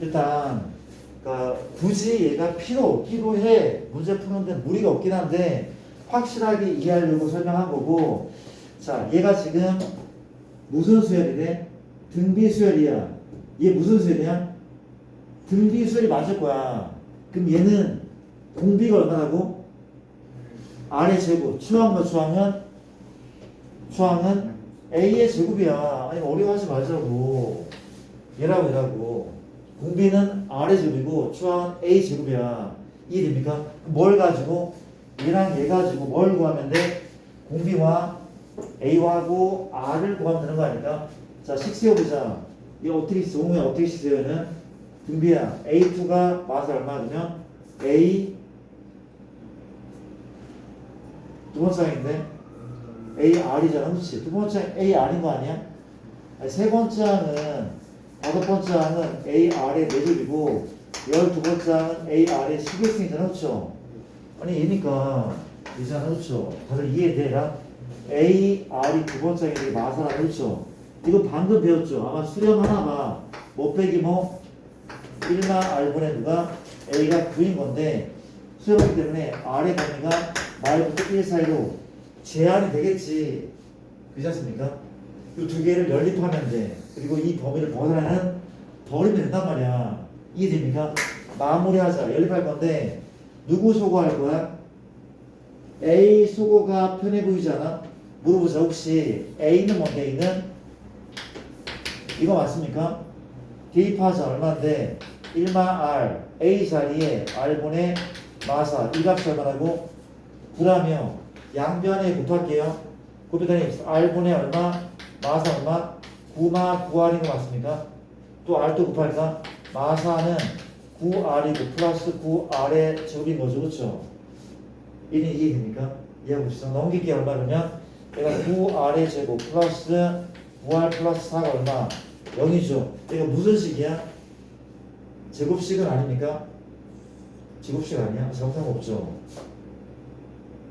일단 그러니까 굳이 얘가 필요해. 문제 푸는데 무리가 없긴 한데 확실하게 이해하려고 설명한 거고. 자, 얘가 지금 무슨 수열이래? 등비 수열이야. 얘 무슨 수열이야? 등비 수열이 맞을 거야. 그럼 얘는 공비가 얼마라고? R의 제곱. 추항과 추항은 A의 제곱이야. 아니 어려워하지 말자고. 얘라고. 공비는 R의 제곱이고 추항은 A 제곱이야. 이해됩니까? 뭘 가지고? 얘랑 얘 가지고 뭘 구하면 돼? 공비와 A하고 R을 구하면 되는 거 아닐까? 자, 식 세워보자. 이거 어떻게 써? 옹우야 어떻게 식 세워는? 등비야. A2가 마스 얼마 되면 A 두 번째 항인데 AR이잖아. 그렇지? 두 번째 AR인 거 아니야? 아니, 세 번째 항은 다섯 번째 항은 AR의 4줄이고 12번째 항은 AR의 11승이잖아. 그렇죠? 아니 얘니까 이잖아. 그렇죠? 다들 이해되라? AR이 두 번째 항이 되게 마사라. 그렇죠? 이거 방금 배웠죠? 아마 수렴하나 봐. 못 빼기 뭐 1마 R분의 누가 A가 9인 건데 수렴하기 때문에 R의 범위가 말부터 1 사이로 제한이 되겠지. 그렇지 않습니까? 이 두 개를 연립하면 돼. 그리고 이 범위를 벗어나는 버리면 된단 말이야. 이해됩니까? 마무리하자. 연립할 건데 누구 소거할 거야? A 소거가 편해 보이지 않아? 물어보자. 혹시 A는 뭔데? A는 이거 맞습니까? 대입하자. 얼마인데? 1마 R A 자리에 R분의 마사 이 값이 얼마라고? 9라며 양변에 곱할게요. 곱했더니 R분의 얼마? 마사 얼마? 9마 9R인 거 맞습니까? 또 R도 곱할까? 마사는 9R이고 플러스 9R의 제곱인 거죠. 그렇죠? 이는 이해됩니까? 이해하고 있어? 넘기기 얼마 그러면 내가 9R의 제곱 플러스 9R 플러스 4가 얼마? 0이죠. 이거 무슨 식이야? 제곱식은 아닙니까? 제곱식 아니야? 잘못한 거 없죠?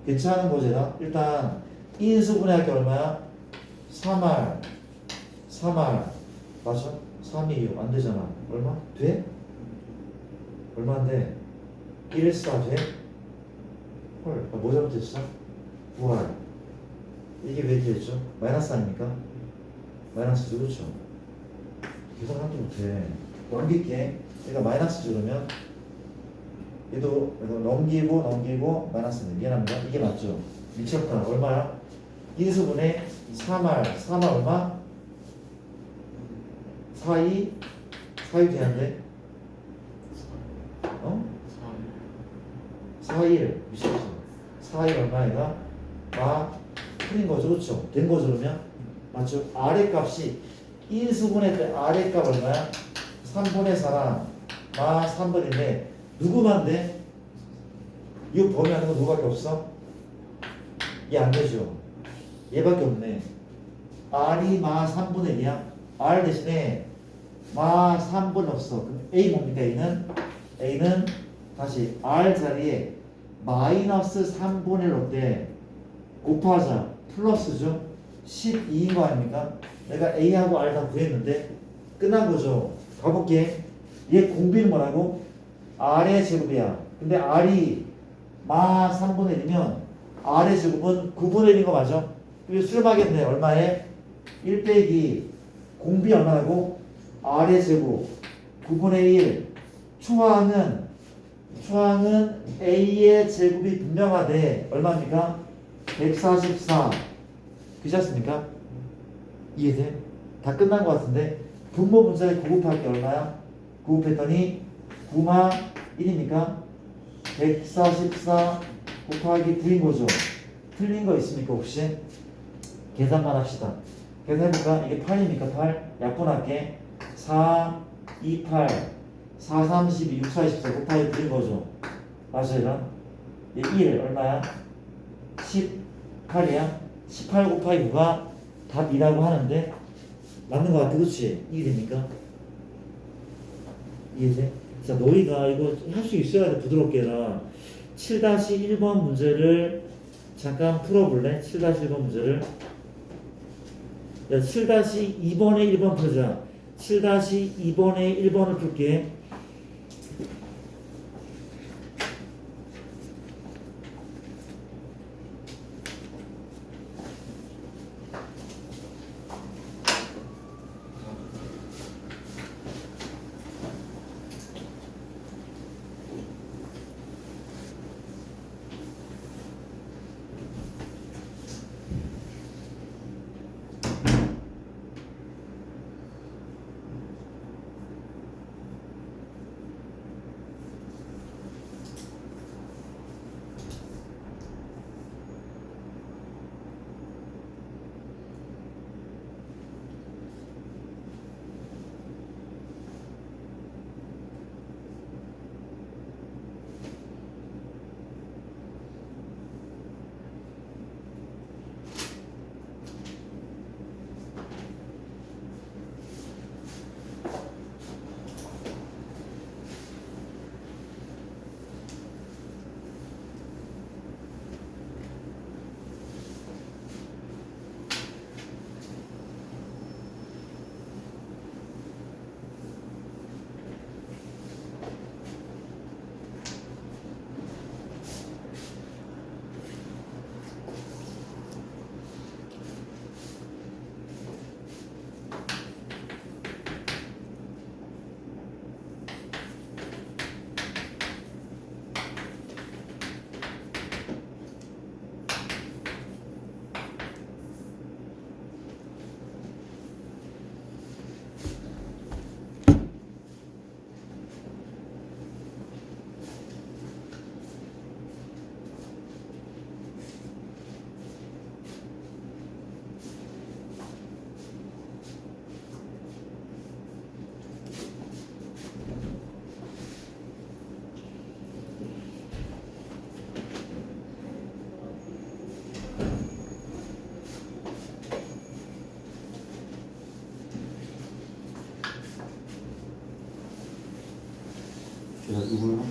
괜찮은 거잖아. 일단 인수분해 할게 얼마야? 3R 3R 맞아? 326 안 되잖아. 얼마? 돼? 얼마인데? 1, 4 돼? 헐, 뭐 잘못했어? 9R 이게 왜 이렇게 됐죠? 마이너스 아닙니까? 마이너스죠. 그렇죠? 계산 하나도 못해. 넘길게. 얘가 마이너스 줄으면 얘도 넘기고 마이너스는 미안합니다. 이게 맞죠? 미쳤다. 얼마야? 인수분해 3R 3R 얼마? 42 돼야인데 어? 41 미쳤어. 41 얼마야? 틀린 거죠. 그렇죠? 된 거죠. 그러면 맞죠? 아래 값이 인수분해 때 아래 값 얼마야? 3분의 4랑 마 3분인데 누구만 돼? 이거 범위하는 거 누구밖에 없어? 얘 안 되죠? 얘밖에 없네. R이 마 3분의 1이야? R 대신에 마 3분 없어. 그럼 A 뭡니까? A는 다시 R 자리에 마이너스 3분의 1 어때? 곱하자. 플러스죠? 12인 거 아닙니까? 내가 A하고 R 다 구했는데 끝난 거죠. 가볼게. 얘 공비는 뭐라고? R의 제곱이야. 근데 R이 마 3분의 1이면 R의 제곱은 9분의 1인 거 맞아? 그리고 수렴하겠네. 얼마에? 1 빼기 공비 얼마라고? R의 제곱 9분의 1 초항은 A의 제곱이 분명하대. 얼마입니까? 144 그렇지 않습니까? 이해돼? 다 끝난 것 같은데 분모 분자에 곱할 게 얼마야? 곱했더니 9마 1이니까 144 곱하기 9인 거죠. 틀린 거 있습니까 혹시? 계산만 합시다. 계산해볼까? 이게 8이니까 8 약분할게. 4 2 8 4 32 6 4 24 곱하기 9인 거죠. 맞아요? 얘 1 얼마야? 18이야? 18 곱하기 9가 답이라고 하는데 맞는 거 같아. 그렇지? 이해됩니까? 이해돼? 자, 너희가 이거 할 수 있어야 돼. 부드럽게 해라. 7-1번 문제를 잠깐 풀어볼래? 7-1번 문제를. 야, 7-2번에 1번 풀자. 7-2번에 1번을 풀게.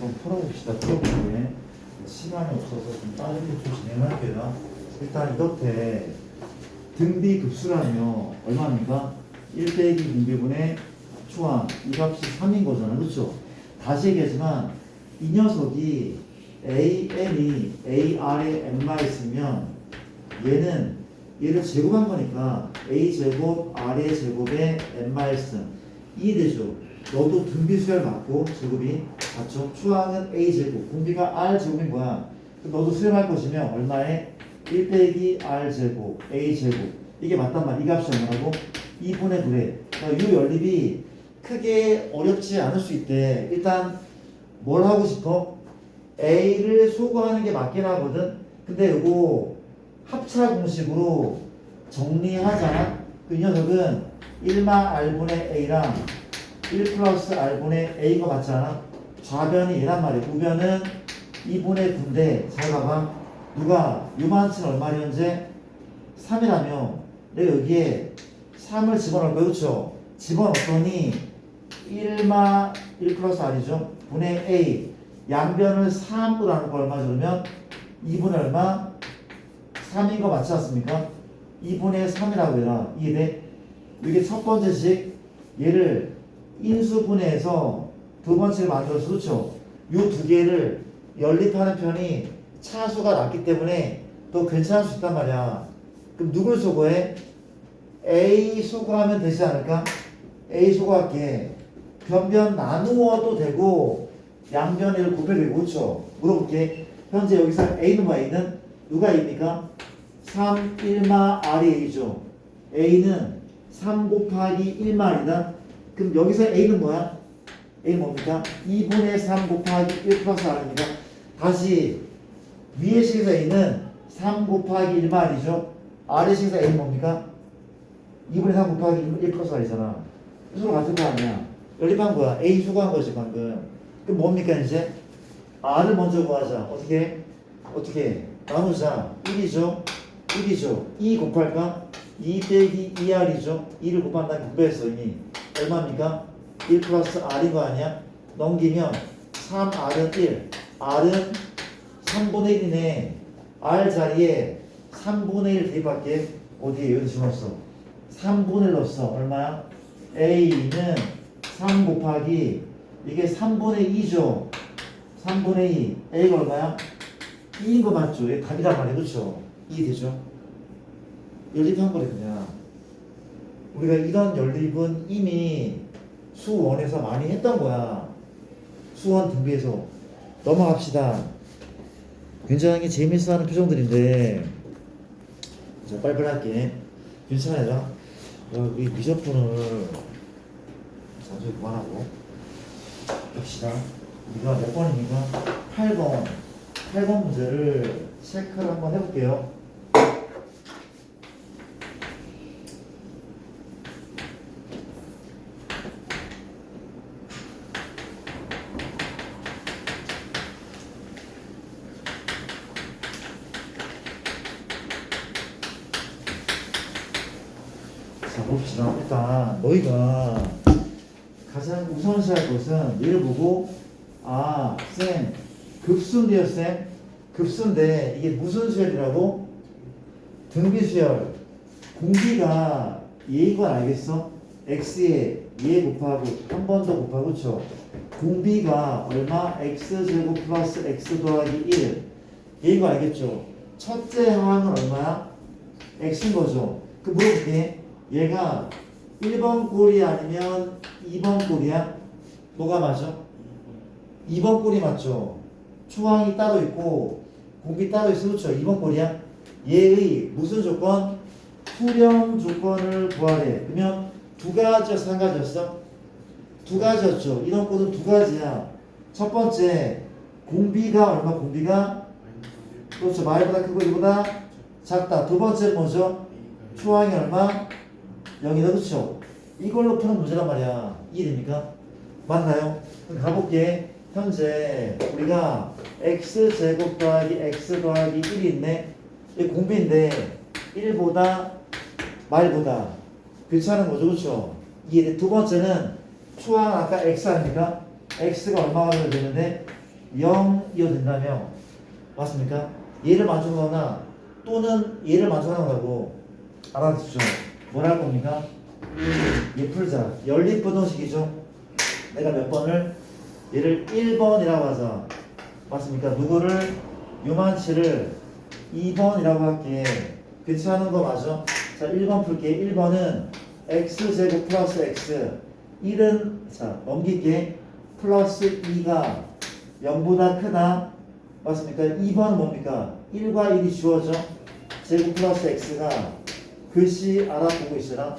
한번 풀어봅시다. 풀어볼게. 시간이 없어서 좀 빠르게 좀 진행할게요. 일단 이렇게 등비 급수라며 얼마입니까? 1 빼기 등비분의 초항 이 값이 3인 거잖아. 그렇죠? 다시 얘기하지만 이 녀석이 AN이 AR에 N마 있으면 얘를 제곱한 거니까 A제곱 R의 제곱에 N-1 2 되죠. 너도 등비수열 맞고 제곱이 맞죠? 초항은 A제곱 공비가 R제곱인 거야. 너도 수렴할 것이면 얼마에 1 빼기 R제곱 A제곱 이게 맞단 말이야. 이 값이 얼마라고? 2분의 9래. 그러니까 이 연립이 크게 어렵지 않을 수 있대. 일단 뭘 하고 싶어? A를 소거하는 게 맞긴 하거든. 근데 이거 합차 공식으로 정리하잖아. 그 녀석은 1마 R분의 A랑 1 플러스 R분의 A가 맞잖아. 좌변이 얘란 말이야. 우변은 2분의 9인데 잘 봐봐. 누가 요만치는 얼마냐 현재? 3이라며 내가 여기에 3을 집어넣을 거야. 그렇죠? 집어넣었더니 1마 1 플러스 R이죠. 분의 A 양변을 3으로 나눈 거 얼마죠? 그러면 2분의 얼마? 3인 거 맞지 않습니까? 2분의 3이라고 해라. 이해돼? 이게 첫 번째식 얘를 인수분해해서 두 번째를 만들어서 그렇죠? 요 두 개를 연립하는 편이 차수가 낮기 때문에 또 괜찮을 수 있단 말이야. 그럼 누굴 소거해? A 소거하면 되지 않을까? A 소거할게. 변변 나누어도 되고 양변을 곱해도 되고 그렇죠? 물어볼게. 현재 여기서 A는 뭐 A는? 누가 A입니까? 3, 1마 R이 A죠. A는 3 곱하기 1마 R이다. 그럼 여기서 A는 뭐야? A는 뭡니까? 2분의 3 곱하기 1 플러스 R입니다. 다시 위의 식에서 A는 3 곱하기 1마 R이죠. 아래 식에서 A는 뭡니까? 2분의 3 곱하기 1 플러스 R이잖아. 서로 같은 거 아니야. 연립한 거야. A 수거한 거지 방금. 그럼 뭡니까 이제? R을 먼저 구하자. 어떻게? 나누자. 1이죠. 2 곱할까? 2 빼기 2R이죠. 2를 곱한 다음에 곱했어 이미. 얼마입니까? 1 플러스 R인 거 아니야? 넘기면 3R은 1. R은 3분의 1이네. R 자리에 3분의 1 대입할게. 어디에? 여기서 집어넣었어. 3분의 1 넣었어. 얼마야? A는 3 곱하기 이게 3분의 2죠. 3분의 2. A가 얼마야? 2인 거 맞죠? 이게 답이란 말이야. 그렇죠? 2 되죠? 연립한 거래 그냥. 우리가 이런 연립은 이미 수원에서 많이 했던 거야. 수원 등비에서. 넘어갑시다. 굉장히 재밌어하는 표정들인데 자 빨리빨리 할게. 괜찮아요. 우리 미적분을 자주 그만하고 봅시다. 우리가 몇 번입니까? 8번 문제를 체크를 한번 해볼게요. 자 봅시다. 일단 너희가 가장 우선시할 것은 얘를 보고 쌤 급수인데요 쌤 급수인데 이게 무슨 수열이라고? 등비수열. 공비가 얘인 건 알겠어? x에 얘 곱하고 한 번 더 곱하고 그렇죠? 공비가 얼마? x제곱 플러스 x 더하기 1 얘인 거 알겠죠? 첫째 항은 얼마야? x인 거죠? 그 물어볼게. 얘가 1번 꼴이 아니면 2번 꼴이야? 뭐가 맞아? 2번 꼴이 맞죠? 초항이 따로 있고 공비 따로 있어. 그렇죠? 2번 꼴이야? 얘의 무슨 조건? 수렴 조건을 구하래. 그러면 두 가지였어? 한 가지였어? 두 가지였죠? 이런 꼴은 두 가지야. 첫 번째 공비가 얼마? 공비가? 그렇죠. 말보다 크고 이보다 작다. 두 번째 뭐죠? 초항이 얼마? 0이다. 그렇죠? 이걸로 푸는 문제란 말이야. 이해됩니까? 맞나요? 그럼 가볼게. 현재 우리가 x제곱 더하기 x 더하기 1이 있네. 이 공비인데 1보다 말보다 괜찮은 거죠. 그렇죠? 이해. 두 번째는 초항 아까 x 아닙니까? x가 얼마가 되는데 0이어도 된다며. 맞습니까? 얘를 만족하거나 또는 얘를 만족하는 거라고 알아듣죠. 뭐라 할 겁니까? 얘 풀자. 연립부등식이죠. 내가 몇 번을 얘를 1번이라고 하자. 맞습니까? 누구를 유만치를 2번이라고 할게. 괜찮은 거 맞아? 자, 1번 풀게. 1번은 x제곱 플러스 x 1은 자 넘길게. 플러스 2가 0보다 크다. 맞습니까? 2번은 뭡니까? 1과 1이 주어져. 제곱 플러스 x가 글씨 알아보고 있으라.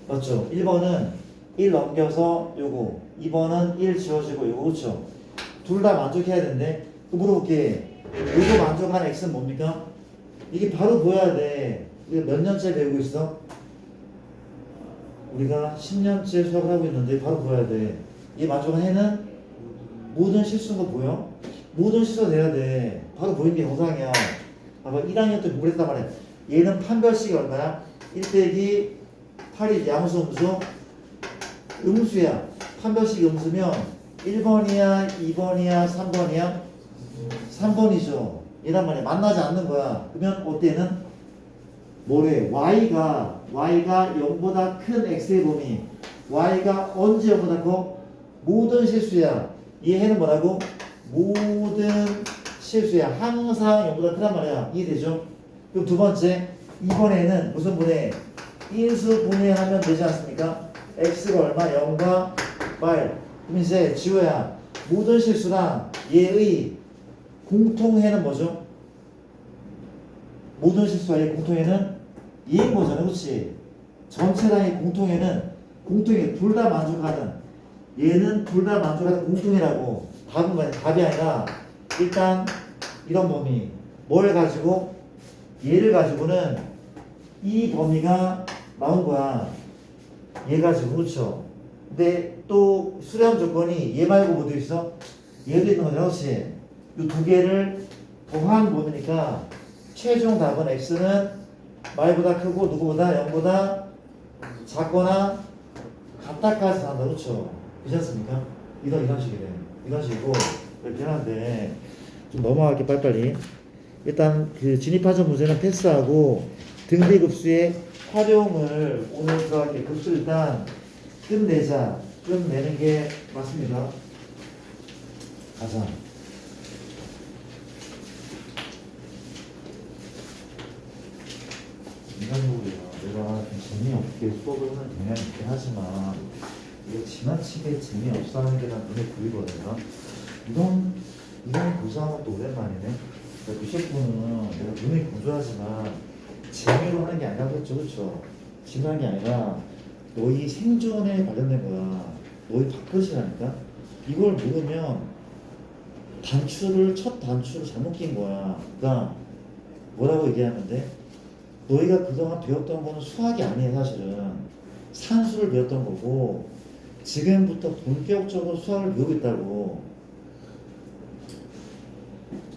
맞죠? 1번은 1 넘겨서 요거, 2번은 1 지워지고 요거. 그렇죠? 둘 다 만족해야 되는데 또 물어볼게. 요거 만족한 x는 뭡니까? 이게 바로 보여야 돼. 우리가 몇 년째 배우고 있어? 우리가 10년째 수업을 하고 있는데 바로 보여야 돼. 이 만족한 해는 모든 실수인 거 보여? 모든 실수가 돼야 돼. 바로 보이는 게 정상이야. 봐봐, 1학년 때 뭘 했단 말이야. 얘는 판별식이 얼마야? 1 빼기 8이 양수 음수? 음수야. 판별식이 음수면 1번이야 2번이야 3번이야? 3번이죠. 얘란 말이야. 만나지 않는 거야. 그러면 어때는? 뭐래? y가 0보다 큰 x의 범위. y가 언제 0보다 커? 모든 실수야. 이 해는 뭐라고? 모든 실수야. 항상 0보다 크단 말이야. 이해되죠? 그럼 두 번째, 이번에는 무슨 분해? 인수 분해하면 되지 않습니까? x가 얼마? 0과 8. 그럼 이제 지호야, 모든 실수랑 얘의 공통해는 뭐죠? 모든 실수와 얘의 공통해는 얘인 거잖아. 그렇지? 전체랑의 공통해 둘 다 만족하는, 얘는 둘 다 만족하는 공통이라고. 답은 뭐야? 답이 아니라 일단 이런 범위, 뭘 가지고? 얘를 가지고는 이 범위가 나온 거야. 얘 가지고. 그렇죠? 근데 또 수렴 조건이 얘 말고 뭐도 있어? 얘도 있는 거잖아. 그렇지? 이 두 개를 더한 범위니까 최종 답은 x는 y보다 크고 누구보다 0보다 작거나 같다까지 나온다. 그렇죠? 그렇지 않습니까? 이런 식이래. 이런 식이고 이렇게 하는데 좀 넘어갈게 빨리빨리. 일단 그 진입하전 문제는 패스하고 등비급수의 활용을 오늘 들어갈게. 급수 일단 끝내는 게 맞습니다. 가자. 인간적으로 내가 좀 재미없게 수업을 하는 경향이 있긴 하지만 이게 지나치게 재미없어 하는 게 난 눈에 보이거든요. 이런 고사하면 또 오랜만이네. 그러니까 미션분은 내가 눈에 건조하지만 재미로 하는 게 아니라 그랬죠. 그렇죠? 지금 하는 게 아니라 너희 생존에 관련된 거야. 너희 밥그릇이라니까. 이걸 모르면 첫 단추를 잘못 낀 거야. 그러니까 뭐라고 얘기하면 돼? 너희가 그동안 배웠던 거는 수학이 아니에요. 사실은 산수를 배웠던 거고 지금부터 본격적으로 수학을 배우고 있다고.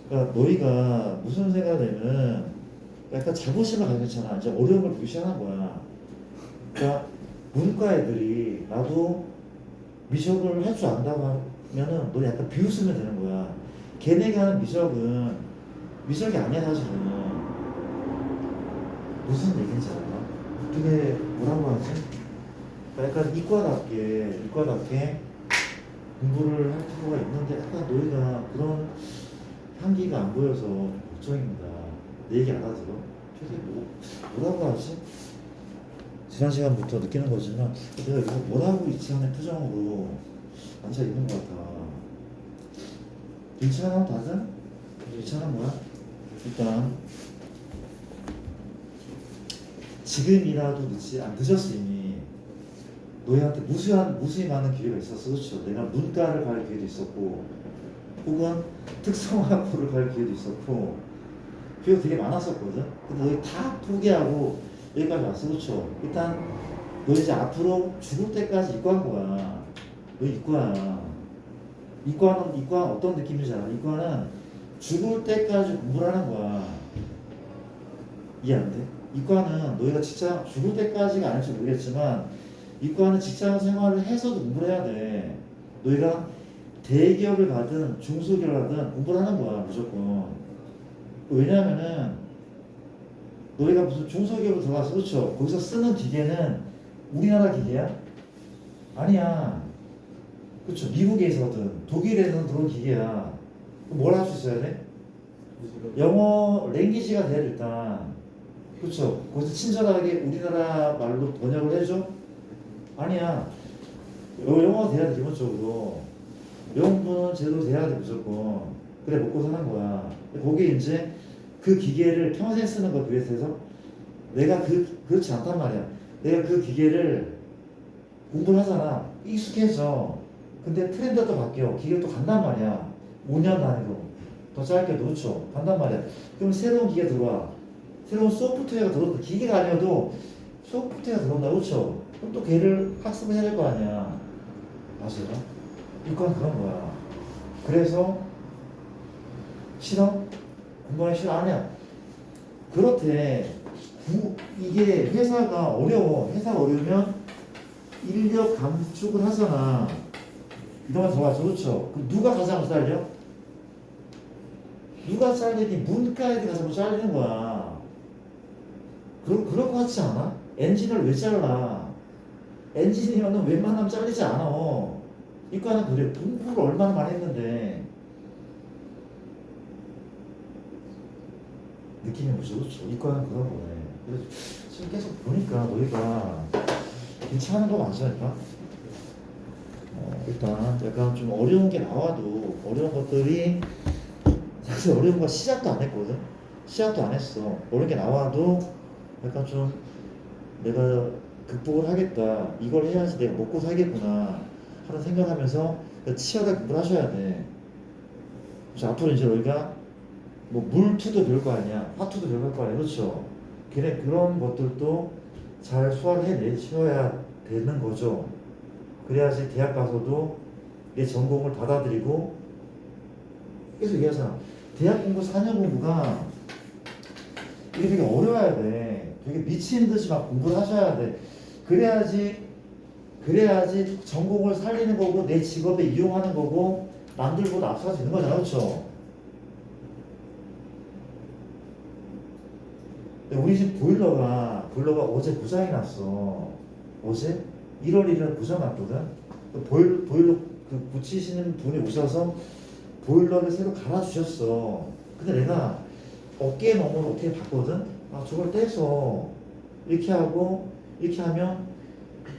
그러니까 너희가 무슨 생각하냐면 약간 자부심을 가졌잖아. 이제 어려운 걸 보기 시작한 거야. 그러니까 문과 애들이 나도 미적을 할 줄 안다고 하면은 너 약간 비웃으면 되는 거야. 걔네가 하는 미적은 미적이 아니야. 사실은 무슨 얘기인지 알아? 어떻게 뭐라고 하지? 그러니까 약간 이과답게 공부를 할 필요가 있는데 약간 너희가 그런 향기가 안 보여서 걱정입니다. 내 얘기 알아들어? 도대체 뭐라고 하지? 지난 시간부터 느끼는 거지만 내가 이거 뭐라고 있지 않은 표정으로 앉아 있는 것 같아. 괜찮아? 다들? 괜찮은 거야? 일단 지금이라도 늦었어 이미. 너희한테 무수히 많은 기회가 있었어. 그렇죠? 내가 문과를 갈 기회도 있었고 혹은 특성화고를 갈 기회도 있었고 기회가 되게 많았었거든. 근데 너희 다 포기하고 여기까지 왔어. 그렇죠? 일단 너 이제 앞으로 죽을 때까지 이과한 거야. 너 이과야. 이과는 어떤 느낌인지 알아? 이과는 죽을 때까지 공부를 하는 거야. 이해 안 돼? 이과는 너희가 진짜 죽을 때까지가 아닐지 모르겠지만 이과는 직장 생활을 해서도 공부를 해야 돼. 너희가 대기업을 가든 중소기업을 가든 공부를 하는 거야 무조건. 왜냐하면은 너희가 무슨 중소기업을 들어가서 그렇죠. 거기서 쓰는 기계는 우리나라 기계야? 아니야. 그렇죠. 미국에서든 독일에서든 들어온 기계야. 뭘 할 수 있어야 돼? 영어 랭귀지가 돼야 돼 일단. 그렇죠. 거기서 친절하게 우리나라 말로 번역을 해줘? 아니야. 영어가 돼야 돼 기본적으로. 영어 공부는 제대로 돼야 돼 무조건. 그래 먹고 사는 거야. 거기에 이제 그 기계를 평생 쓰는 거 비해서 내가 그렇지 않단 말이야. 내가 그 기계를 공부를 하잖아. 익숙해져. 근데 트렌드가 또 바뀌어. 기계가 또 간단 말이야. 5년 단위로. 더 짧게도 그렇죠. 간단 말이야. 그럼 새로운 기계 들어와. 새로운 소프트웨어가 들어온다. 기계가 아니어도 소프트웨어가 들어온다. 그렇죠. 그럼 또 걔를 학습을 해야 될 거 아니야. 맞아요. 이건 그런 거야. 그래서 싫어? 공부하기 싫어? 아니야. 그렇대. 이게 회사가 어려워. 회사가 어려우면 인력 감축을 하잖아. 이동안 들어가죠. 그렇죠. 그럼 누가 가장 잘려? 누가 잘리니 문과에 가서 잘리는 거야. 그럴 것 같지 않아? 엔지니어를 왜 잘라? 엔지니어는 웬만하면 잘리지 않아. 이과는 그래. 공부를 얼마나 많이 했는데. 느낌이 뭐죠? 그렇죠. 이과는 그런 거네. 그래서 지금 계속 보니까 너희가 괜찮은 거 많으니까 일단 약간 좀 어려운 게 나와도 어려운 것들이 사실 어려운 거 시작도 안 했거든. 시작도 안 했어. 어려운 게 나와도 약간 좀 내가 극복을 하겠다. 이걸 해야지 내가 먹고 살겠구나 하는 생각하면서 치열하게 공부를 하셔야 돼. 그래서 앞으로 이제 너희가 뭐 물투도 배울 거 아니야. 화투도 배울 거 아니야. 그렇죠. 그런 것들도 잘 소화를 해내셔야 되는 거죠. 그래야지 대학 가서도 내 전공을 받아들이고 계속 얘기하잖아. 대학 공부 4년 공부가 이게 되게 어려워야 돼. 되게 미친 듯이 막 공부를 하셔야 돼. 그래야지 전공을 살리는 거고 내 직업에 이용하는 거고 남들보다 앞서갈 수 있는 거잖아. 그렇죠? 우리 집 보일러가 어제 고장이 났어. 어제? 1월 1일 고장 났거든. 보일러 그 고치시는 분이 오셔서 보일러를 새로 갈아주셨어. 근데 내가 어깨 너머로 어떻게 봤거든? 아, 저걸 떼서 이렇게 하고 이렇게 하면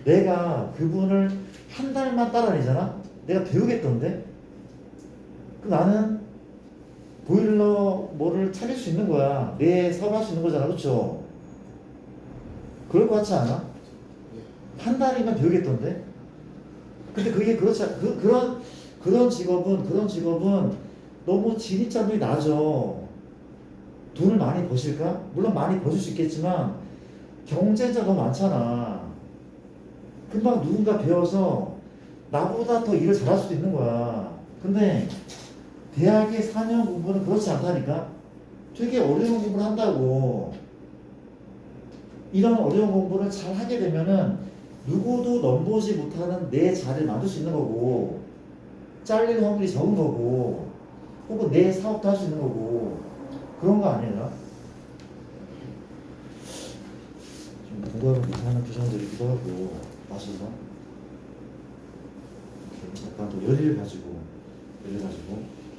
내가 그분을 한 달만 따라다니잖아? 내가 배우겠던데? 나는 보일러 뭐를 차릴 수 있는 거야. 내 사업할 수 있는 거잖아. 그렇죠? 그럴 것 같지 않아? 한 달이면 배우겠던데? 근데 그게 그렇지 않아. 그런 직업은 너무 진입장벽이 낮아. 돈을 많이 버실까? 물론 많이 버실 수 있겠지만 경쟁자가 너무 많잖아. 금방 누군가 배워서 나보다 더 일을 잘할 수도 있는 거야. 근데 대학의 4년 공부는 그렇지 않다니까? 되게 어려운 공부를 한다고. 이런 어려운 공부를 잘 하게 되면은 누구도 넘보지 못하는 내 자리를 만들 수 있는 거고, 잘릴 확률이 적은 거고, 혹은 내 사업도 할 수 있는 거고, 그런 거 아니야? 좀 공부하면 못하는 표정들이기도 하고, 맞을까? 약간 또 열의를 가지고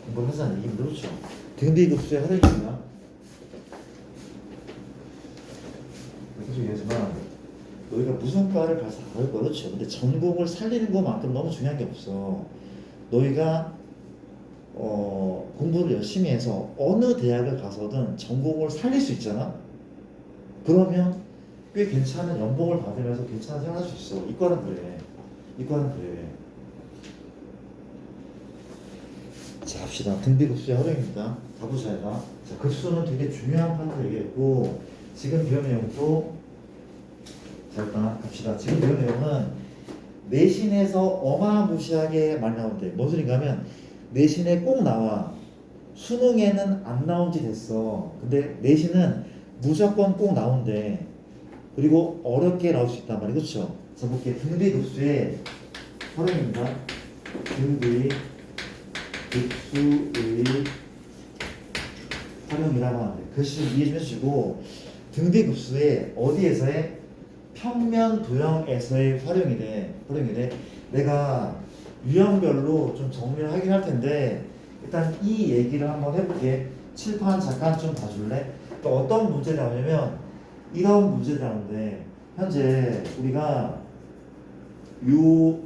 공부를 하자는 얘기는 그렇죠. 등비급수의 하등입니다. 계속 얘기하지만 너희가 무슨 과를 가서 다를 거 그렇죠. 근데 전공을 살리는 것만큼 너무 중요한 게 없어. 너희가 공부를 열심히 해서 어느 대학을 가서든 전공을 살릴 수 있잖아. 그러면 꽤 괜찮은 연봉을 받으면서 괜찮은 생활을 할 수 있어. 이과는 그래. 자, 합시다. 등비급수의 활용입니다. 가보자가. 자, 급수는 되게 중요한 파트를 얘기했고, 지금 배운 내용도 자, 일단 갑시다. 지금 배운 내용은 내신에서 어마무시하게 많이 나오는데, 뭔 소린가 하면 내신에 꼭 나와. 수능에는 안 나온지 됐어. 근데 내신은 무조건 꼭 나온대. 그리고 어렵게 나올 수 있단 말이야. 그렇죠? 자, 볼게요. 등비급수의 활용입니다. 등비급수 급수의 활용이라고 하는데 그것을 이해 좀 해주시고 등비급수의 어디에서의 평면 도형에서의 활용이 돼. 내가 유형별로 좀 정리를 하긴 할 텐데 일단 이 얘기를 한번 해볼게. 칠판 잠깐 좀 봐줄래? 또 어떤 문제가 나오냐면 이런 문제가 나오는데 현재 우리가 요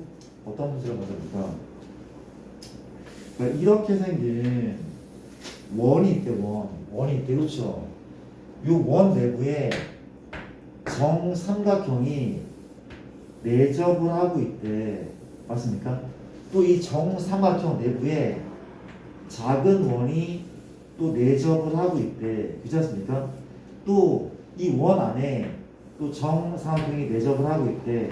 어떤 문제를 먼저 볼까? 그러니까 이렇게 생긴 원이 있대. 원이 있대. 그렇죠? 요 원 내부에 정삼각형이 내접을 하고 있대. 맞습니까? 또 이 정삼각형 내부에 작은 원이 또 내접을 하고 있대. 그렇지 않습니까? 또 이 원 안에 또 정삼각형이 내접을 하고 있대.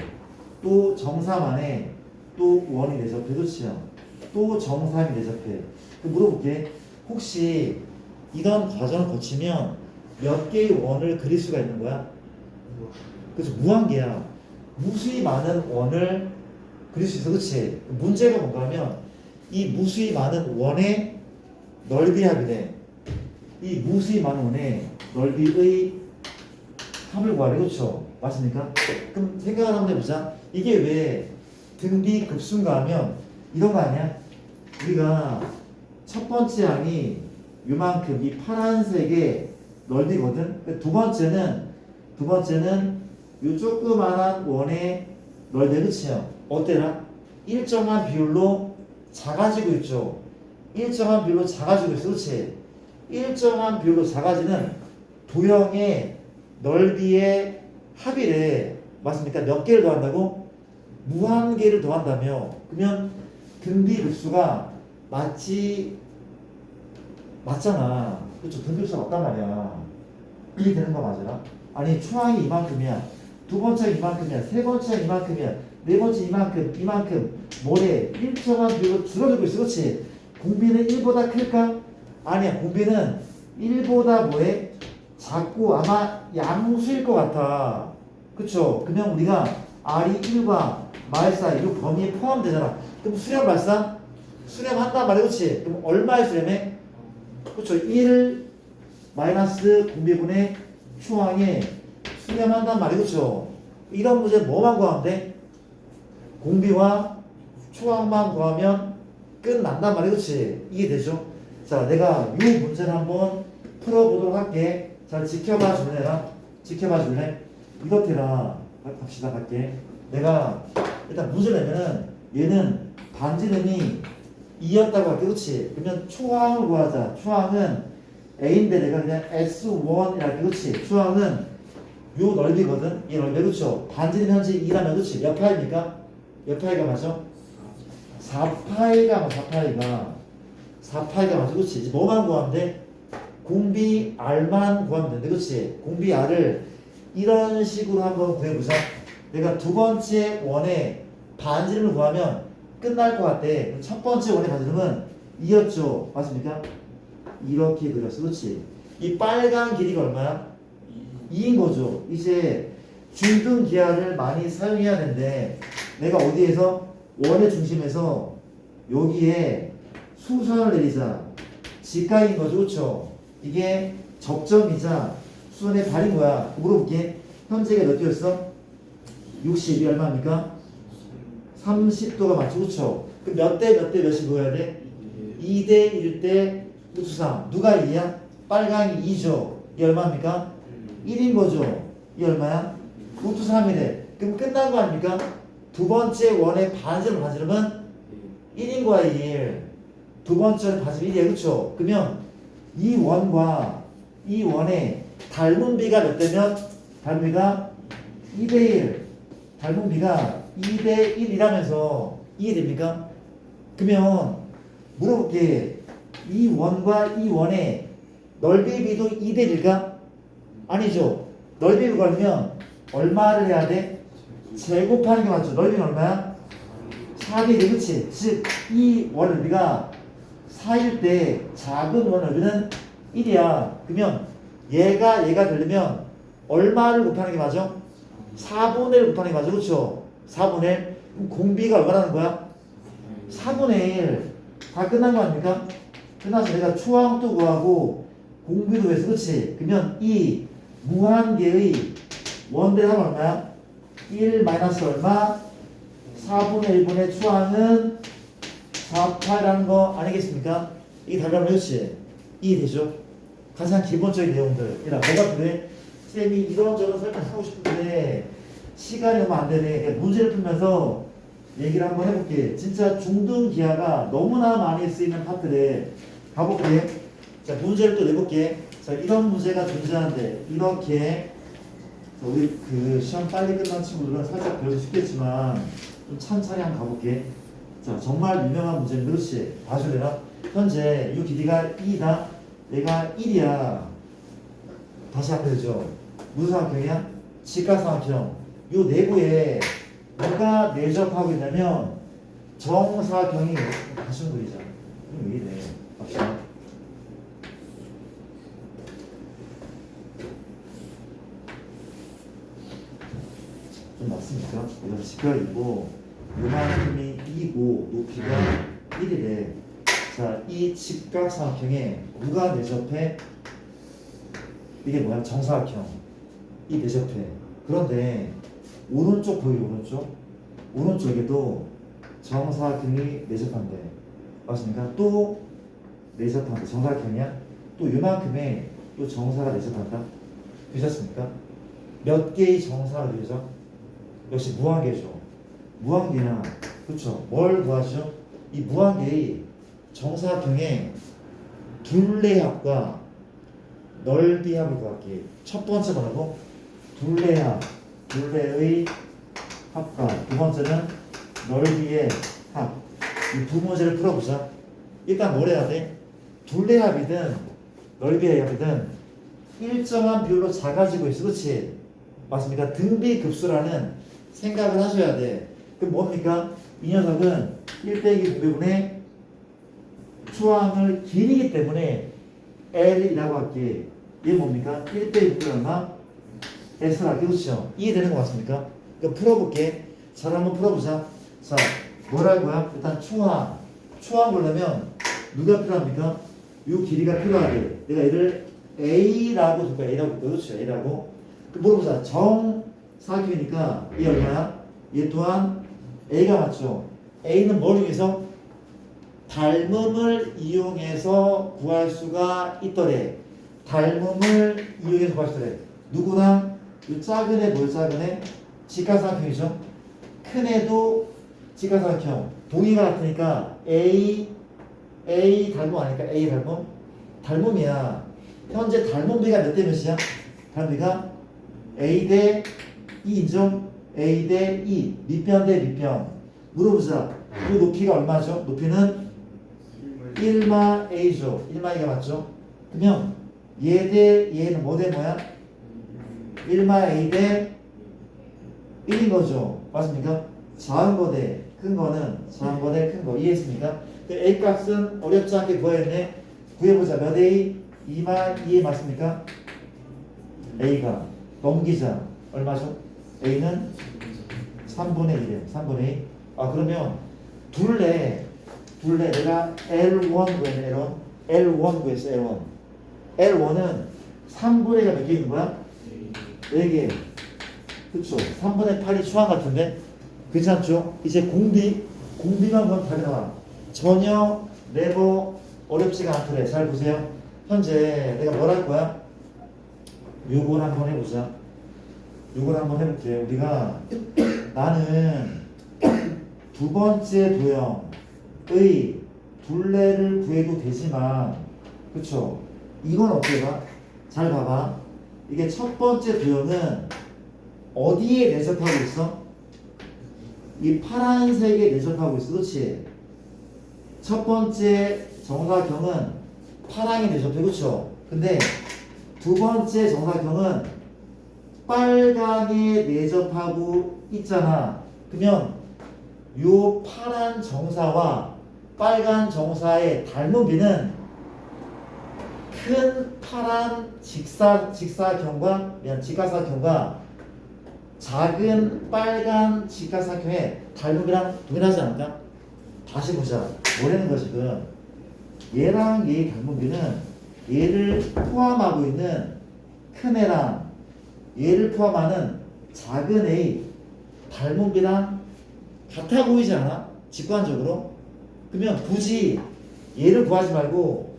또 정삼 안에 또 원이 내접해. 그렇지요? 또 정삼이 내접해. 물어볼게. 혹시 이런 과정을 거치면 몇 개의 원을 그릴 수가 있는 거야? 그래서 무한계야. 무수히 많은 원을 그릴 수 있어. 그렇지? 문제가 뭔가 하면 이 무수히 많은 원의 넓이 합이래. 이 무수히 많은 원의 넓이의 합을 구하래. 그렇죠? 맞습니까? 그럼 생각을 한번 해보자. 이게 왜 등비급수인가 하면 이런 거 아니야? 우리가 첫 번째 항이 요만큼 이 파란색의 넓이거든. 두 번째는 요 조그만한 원의 넓이. 그치요? 어때나? 일정한 비율로 작아지고 있죠. 일정한 비율로 작아지고 있어. 그렇지? 일정한 비율로 작아지는 도형의 넓이의 합이래. 맞습니까? 몇 개를 더한다고? 무한개를 더한다며. 그러면 등비급수가 맞잖아. 그렇죠? 등비급수가 맞단 말이야. 이게 되는 거 맞아요? 아니 초항이 이만큼이야. 두 번째 이만큼이야. 세 번째 이만큼이야. 네 번째 이만큼 뭐래? 일정한 비율로 줄어들고 있어. 그렇지? 공비는 1보다 클까? 아니야. 공비는 1보다 뭐해? 작고 아마 양수일 것 같아. 그쵸? 그러면 우리가 R이 1과 말사 이 범위에 포함되잖아. 그럼 수렴 말사? 수렴한단 말이야. 그렇지? 그럼 얼마의 수렴해? 그쵸? 1 마이너스 공비분의 초항에 수렴한단 말이야. 그쵸? 이런 문제 뭐만 구하면 돼? 공비와 초항만 구하면 끝난단 말이야. 그치? 이해되죠? 자, 내가 이 문제를 한번 풀어보도록 할게. 잘 지켜봐 줄래라? 지켜봐 줄래? 이렇게라 갑시다. 갈게. 내가 일단 문제를 내면은 얘는 반지름이 2였다고 할게. 그렇지? 그러면 초항을 구하자. 초항은 A인데 내가 그냥 S1이라 할게. 그렇지? 초항은 요 넓이거든. 이 넓이. 그렇죠? 반지름 현재 2라면 그렇지? 몇 파입니까? 몇 파이가 맞아? 4파이가 4파이가 맞아. 그렇지? 이제 뭐만 구하면 돼? 공비 R만 구하면 되는데. 그렇지? 공비 R을 이런 식으로 한번 구해보자. 내가 두 번째 원의 반지름을 구하면 끝날 것 같대. 첫 번째 원의 반지름은 2였죠. 맞습니까? 이렇게 그렸어. 그렇지? 이 빨간 길이가 얼마야? 2인 거죠. 이제 중등 기하를 많이 사용해야 되는데 내가 어디에서 원의 중심에서 여기에 수선을 내리자. 직각인 거죠. 그렇죠? 이게 접점이자 수선의 발인 거야. 물어볼게. 현재가 몇 도였어? 60이 얼마입니까? 30도가 맞죠. 그렇죠? 그럼 몇 대 몇이 보여야 돼? 2대 1대 우수상. 누가 2야? 빨강이 2죠. 이 얼마입니까? 1인 거죠. 이 얼마야? 루트 3이래. 그럼 끝난 거 아닙니까? 두 번째 원의 반지름은 1인 거야. 1. 두 번째 반지름 1이야. 그렇죠? 그러면 이 원과 이 원의 닮은 비가 몇 대면? 닮은 비가 2대1. 닮은 비가 2대1이라면서 이해됩니까? 그러면 물어볼게. 이 원과 이 원의 넓이의 비도 2대1일까? 아니죠. 넓이를 구하려면 얼마를 해야 돼? 제곱하는 게 맞죠. 넓이는 얼마야? 4대1. 그치? 즉 이 원 넓이가 4일 때 작은 원 넓이는 1이야. 그러면 얘가 되려면 얼마를 곱하는 게 맞아? 4분의 1 곱하는 게 맞아. 그렇죠? 4분의 1. 그럼 공비가 얼마라는 거야? 4분의 1. 다 끝난 거 아닙니까? 끝나서 내가 초항도 구하고 공비도 해서 그렇지? 그러면 이 무한계의 원대의 합은 얼마야? 1 마이너스 얼마? 4분의 1분의 초항은 4파라는 거 아니겠습니까? 이게 답이라면 그렇지? 이해되죠? 가장 기본적인 내용들. 얘들아, 뭐가 필요해? 쌤이 이런저런 설명하고 싶은데 시간이 너무 안 되네. 문제를 풀면서 얘기를 한번 해볼게. 진짜 중등기하가 너무나 많이 쓰이는 파트래. 가볼게. 자, 문제를 또 내볼게. 자, 이런 문제가 존재하는데 이렇게 우리 그 시험 빨리 끝난 친구들은 살짝 배우기 쉽겠지만 좀 찬찬히 한번 가볼게. 자, 정말 유명한 문제는 그렇지. 봐주래라. 현재 이 길이가 2다. 얘가 1이야. 다시 앞에 되죠. 무슨 삼각형이야? 직각삼각형. 요 내부에 뭐가 내접하고 있냐면 정사각형이 다시 그리자. 왜 이래? 갑시다. 좀 맞습니까? 이건 직각이고 요만큼이 2고 높이가 1이래. 자, 이 직각삼각형에 누가 내접해? 이게 뭐야? 정사각형. 이 내접해. 그런데 오른쪽 보이 오른쪽? 오른쪽에도 정사각형이 내접한대. 맞습니까? 또 내접한대. 정사각형이야? 또 요만큼에 또 정사가 내접한다. 되셨습니까? 몇 개의 정사가 되죠? 역시 무한계죠. 무한계나 그렇죠. 뭘 구하죠? 이 무한계의 정사각형의 둘레합과 넓이합을 구할게. 첫 번째 뭐라고? 둘레합, 둘레의 합과 두 번째는 넓이의 합. 이 두 문제를 풀어보자. 일단 뭘 해야 돼? 둘레합이든 넓이의 합이든 일정한 비율로 작아지고 있어. 그렇지? 맞습니까? 등비급수라는 생각을 하셔야 돼. 그럼 뭡니까? 이 녀석은 1 빼기 900분의 초항을 길이기 때문에 L이라고 할게. 이게 뭡니까? 1 빼기 900 얼마? S라. 그렇죠? 이해되는 것 같습니까? 그럼 풀어볼게. 잘 한번 풀어보자. 자, 뭐라고요? 일단 초항. 초항 보려면 누가 필요합니까? 이 길이가 필요하대. 내가 얘를 A라고 줄까? A라고 줄까? 그렇죠? A라고. 물어보자. 정사각형이니까 이 얼마야? 얘 또한 A가 맞죠? A는 뭘 이용해서? 닮음을 이용해서 구할 수가 있더래. 닮음을 이용해서 구할 수 있더래. 누구나 이 작은 애 뭘 작은 애? 직각삼각형이죠. 큰 애도 직각삼각형. 동의가 같으니까 A 닮음 아닐까? A 닮음? 닮음이야. 현재 닮음비가 몇 대 몇이야? 닮음비가 A 대 2 인정? A 대 2 밑변 대 밑변. 물어보자. 이 높이가 얼마죠? 높이는 1마 A죠. 1마 A가 맞죠? 그러면 얘 대 얘는 뭐 대 뭐야? 1마 A 대 1인 거죠. 맞습니까? 작은 거 대 큰 거는 작은 거 대 큰 거. 이해했습니까? A 값은 어렵지 않게 구해야겠네. 구해보자. 몇 A? 2마 2에 맞습니까? A가 넘기자. 얼마죠? A는 3분의 1이에요. 3분의 1. 아, 그러면 둘레 내가 L1 구했네. L1 구했어. L1은 3분의 1가 몇 개 있는 거야? 4개. 그쵸? 3분의 8이 초항 같은데? 괜찮죠? 이제 공비만 보면 답이 나와. 전혀 네버 어렵지가 않더래. 잘 보세요. 현재 내가 뭘 할 거야? 요걸 한번 해보자. 요걸 한번 해볼게. 우리가 나는 두 번째 도형의 둘레를 구해도 되지만, 그쵸? 이건 어떻게 봐? 잘 봐봐. 이게 첫 번째 도형은 어디에 내접하고 있어? 이 파란색에 내접하고 있어. 그렇지? 첫 번째 정사각형은 파랑에 내접해. 그렇죠? 근데 두 번째 정사각형은 빨강에 내접하고 있잖아. 그러면 요 파란 정사와 빨간 정사의 닮음비는 큰 파란 직사각형과 작은 빨간 직각삼각형의 닮음이랑 동일하지 않을까? 다시 보자. 뭐라는 거야 지금? 얘랑 얘의 닮은비는 얘를 포함하고 있는 큰 애랑 얘를 포함하는 작은 애의 닮은비랑 같아 보이지 않아? 직관적으로? 그러면 굳이 얘를 구하지 말고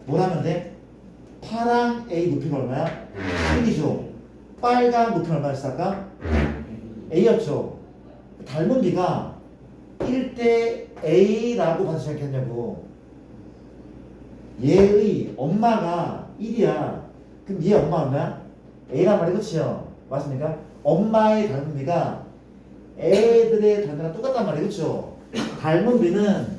뭘 하면 돼? 파랑 A 높이가 얼마야? 1이죠. 빨간 높이는 얼마였어 아까? A였죠. 닮은비가 1대 A라고 봐도 생각했냐고. 얘의 엄마가 1이야. 그럼 얘 엄마 얼마야? A란 말이 그치요? 맞습니까? 엄마의 닮은비가 애들의 닮은비랑 똑같단 말이에요. 그쵸? 닮은비는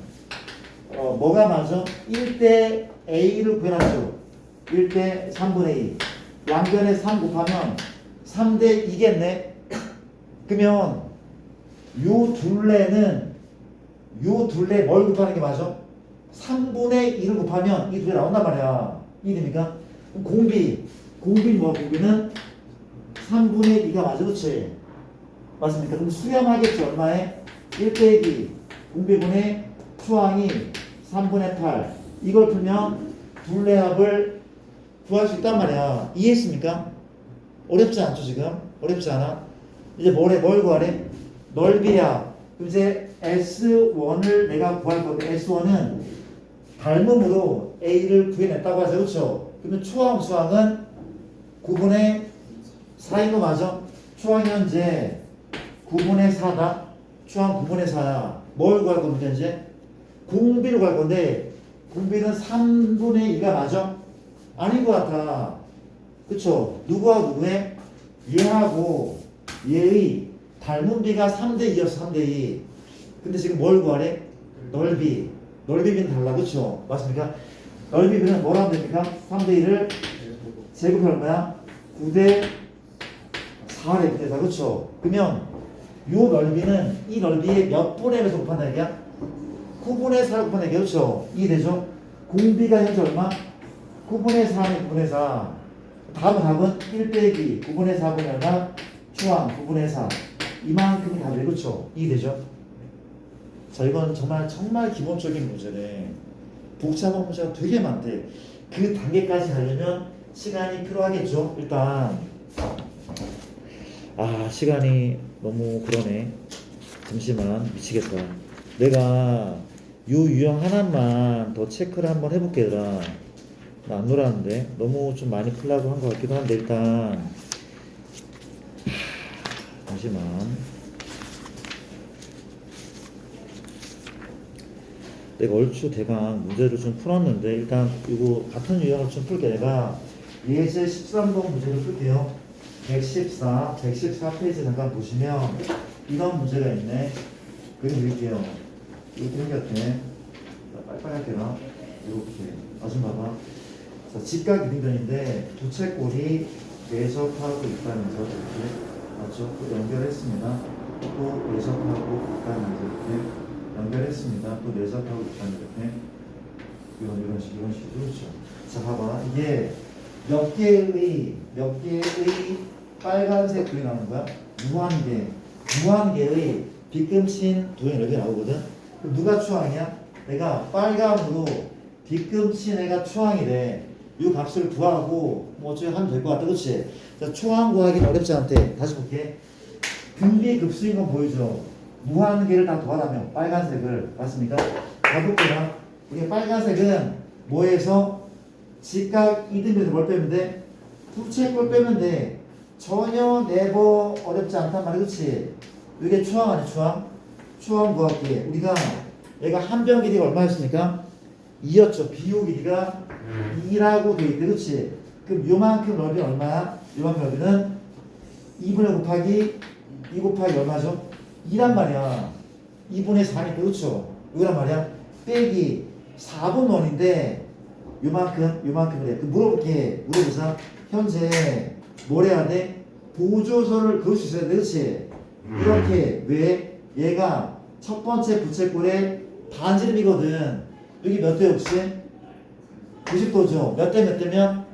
뭐가 맞아? 1대 A를 구해놨죠. 1대 3분의 2. 양변에 3 곱하면 3대 2겠네. 그러면 요 둘레 뭘 곱하는 게 맞아? 3분의 2를 곱하면 이 둘레 나온단 말이야. 이해됩니까? 그럼 공비는 뭐? 공비는 3분의 2가 맞아. 그치? 맞습니까? 그럼 수렴하겠지. 얼마에? 1 빼기 공비분의 추항이 3분의 8. 이걸 풀면 둘레합을 구할 수 있단 말이야. 이해했습니까? 어렵지 않죠 지금? 어렵지 않아? 이제 뭘 구하래? 넓이야. 그럼 이제 S1을 내가 구할 건데 S1은 닮음으로 A를 구해냈다고 하죠. 그렇죠? 그러면 수항은 9분의 4인 거 맞아? 추항이 현재 9분의 4다. 추항 9분의 4야. 뭘 구할 겁니까 이제? 공비를 구할 건데 공비는 3분의 2가 맞아? 아닌 것 같아. 그쵸? 누구하고 누구의? 얘하고 얘의 닮은비가 3대 2였어. 3대 2. 근데 지금 뭘 구하래? 넓이. 넓이비는 달라. 그쵸? 맞습니까? 넓이비는 뭐라 하면 됩니까? 3대 2를 제곱이 얼마야? 9대 4래. 9대 4. 그쵸? 그러면 요 넓이는 이 넓이의 몇 분의 1에서 곱한다 얘기야? 9분의 4를 곱한다 얘기야. 그쵸? 이해되죠? 공비가 현재 얼마? 9분의 4는 9분의 4. 다음 답은 1 빼기 9분의 4분의 얼마? 추항 9분의 4. 이만큼이 답이래. 그쵸? 이해되죠? 자, 이건 정말 기본적인 문제네. 복잡한 문제가 되게 많대. 그 단계까지 가려면 시간이 필요하겠죠? 일단 시간이 너무 그러네. 잠시만. 미치겠다. 내가 요 유형 하나만 더 체크를 한번 해볼게. 얘들아, 나 안 놀았는데 너무 좀 많이 풀라고 한 것 같기도 한데 일단 잠시만. 내가 얼추 대강 문제를 좀 풀었는데 일단 이거 같은 유형을 좀 풀게. 내가 예제 13번 문제를 풀게요. 114페이지 잠깐 보시면 이런 문제가 있네. 그림 그릴게요. 이렇게 생겼대. 빨빨하게 나 이렇게. 좀 봐봐. 자, 직각 이등변인데 두 채꼴이 내접하고 있다면서 이렇게 맞죠? 또 연결했습니다. 또 내접하고 있다면서 이렇게 연결했습니다. 또 내접하고 있다면서 이렇게 이런 식으로. 그렇죠? 자, 봐봐. 이게 몇 개의 빨간색 도형이 나오는 거야? 무한개의 빗금친 도형이 이렇게 나오거든? 그럼 누가 추항이야? 내가 빨강으로 빗금친 애가 추항이래. 이 값을 구하고 뭐 어쩌고 하면 될 것 같다. 그치? 자, 추항 구하기는 어렵지 않대. 다시 볼게. 등비급수인 건 보이죠? 무한개를 다 더하라면 빨간색을. 맞습니까? 가볼게요. 이게 빨간색은 뭐에서? 직각 이등변에서 뭘 빼면 돼? 부채꼴 빼면 돼. 전혀 네버 어렵지 않단 말이야. 그치? 이게 추항 아니야? 추항 구할게. 우리가 얘가 한 변 길이가 얼마였습니까? 2였죠. 비호 길이가 2라고 돼 있대. 그치? 그럼 요만큼 넓이는 얼마야? 요만큼 넓이는 2분의 곱하기 2 곱하기 얼마죠? 2란 말이야. 2분의 4니까. 그쵸? 이거란 말이야. 빼기 4분 원인데 요만큼이래. 물어보자. 현재 뭘 해야 돼? 보조선을 그을 수 있어야 돼. 그치? 이렇게. 왜? 얘가 첫 번째 부채꼴의 반지름이거든. 여기 몇 대 혹시? 90도죠. 몇 대 몇 대면?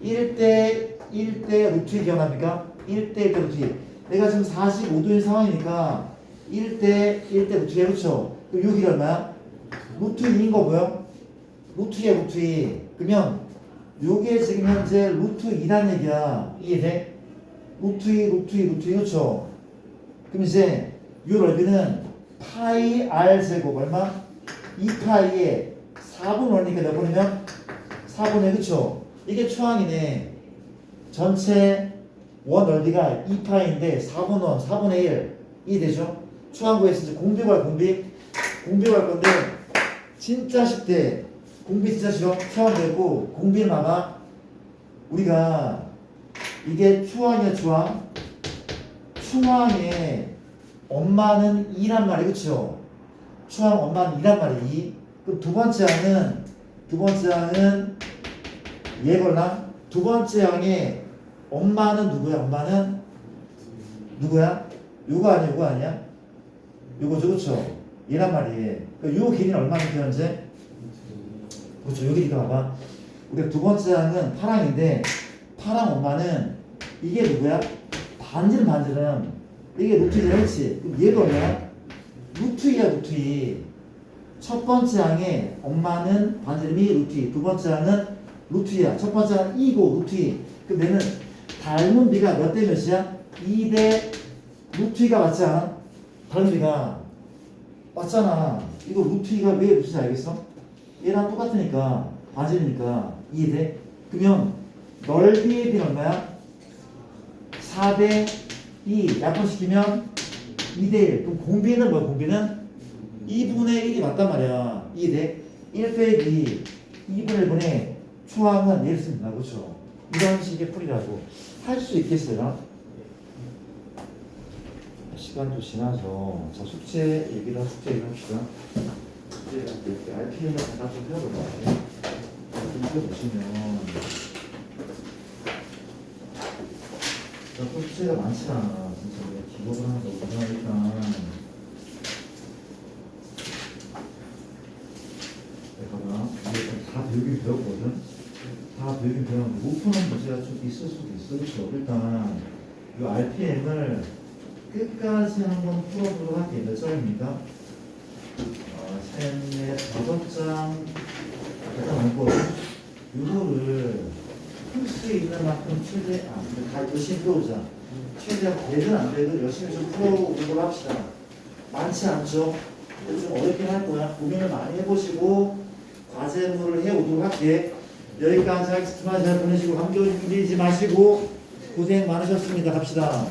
1대 루트 2 기억납니까? 1대 루트 2. 내가 지금 45도인 상황이니까 1대 루트 2. 그렇죠? 그럼 여기 얼마야? 루트 2인 거고요. 루트 2야 루트 2. 그러면 요게 지금 현재 루트 2란 얘기야. 이해돼? 루트 2 루트 2 루트 2 그렇죠? 그럼 이제 요 넓이는 파이 r 제곱 얼마? 2파이에 4분 원이니까 몇 번이면? 4분의 그쵸? 이게 초항이네. 전체 원 넓이가 2파인데 4분 원 4분의 1 이해되죠? 초항 구해서 이제 공비 구할 공비 할 건데 진짜 쉽대. 공비 진짜 쉬워. 초항 되고 공비는 아마 우리가 이게 초항이야 초항. 초항에 엄마는 2란 말이야 그쵸? 초항 엄마는 2란 말이야 2. 그럼 두 번째 항은 얘걸랑 두 번째 항에 엄마는 누구야? 엄마는 누구야? 요거 아니야? 요거 아니야? 요거죠 그쵸? 얘란 말이에요. 그러니까 요 길이는 얼마입니까 현재? 그렇죠. 여기 이거 봐봐. 우리가 두 번째 항은 파랑인데 파랑 엄마는 이게 누구야? 반지름 이게 루트이잖아 그렇지? 그럼 얘가 얼마야? 루트2야 루트2. 첫 번째 항에 엄마는 반지름이 루트2. 두 번째 항은 루트2야. 첫 번째 항은 2고 루트2. 그럼 얘는 닮은 비가 몇 대 몇이야? 2대 루트2가 맞지 않아? 닮은 비가 맞잖아. 이거 루트2가 왜 루트인지 알겠어? 얘랑 똑같으니까 반지름이니까 이해돼? 그러면 넓이의 비는 얼마야? 4대 2 약분시키면 2대1. 그럼 공비는 뭐야? 공비는 2분의 1이 맞단 말이야. 이해돼? 1 빼기 2분의 1분의 초항은 얘를 씁니다. 그렇죠? 이런 식의 풀이라고 할 수 있겠어요? 시간도 지나서 자 숙제 얘기를 합시다. 이렇게 RPM을 잠깐 좀 펴볼까요? 이거 보시면 숙제가 많지 않아. 진짜 우리가 기록을 하는 거구나. 일단 내가 이게 다 배우긴 배웠거든. 다 배우긴 배웠는데 못 푸는 문제가 좀 있을 수도 있어. 그렇죠? 일단 이 RPM을 끝까지 한번 풀어보도록 할게요. 몇 장입니까? 셋, 넷, 5장 일단 많거든. 이거를 풀 수 있는 만큼 최대한 다 열심히 풀어보자. 최대한 되든 안 되든 열심히 좀 풀어보도록 합시다. 많지 않죠? 좀 어렵긴 할 거야. 고민을 많이 해보시고 과제물을 해오도록 할게. 여기까지 하겠습니다. 잘 보내시고 감기 걸리지 마시고 고생 많으셨습니다. 갑시다.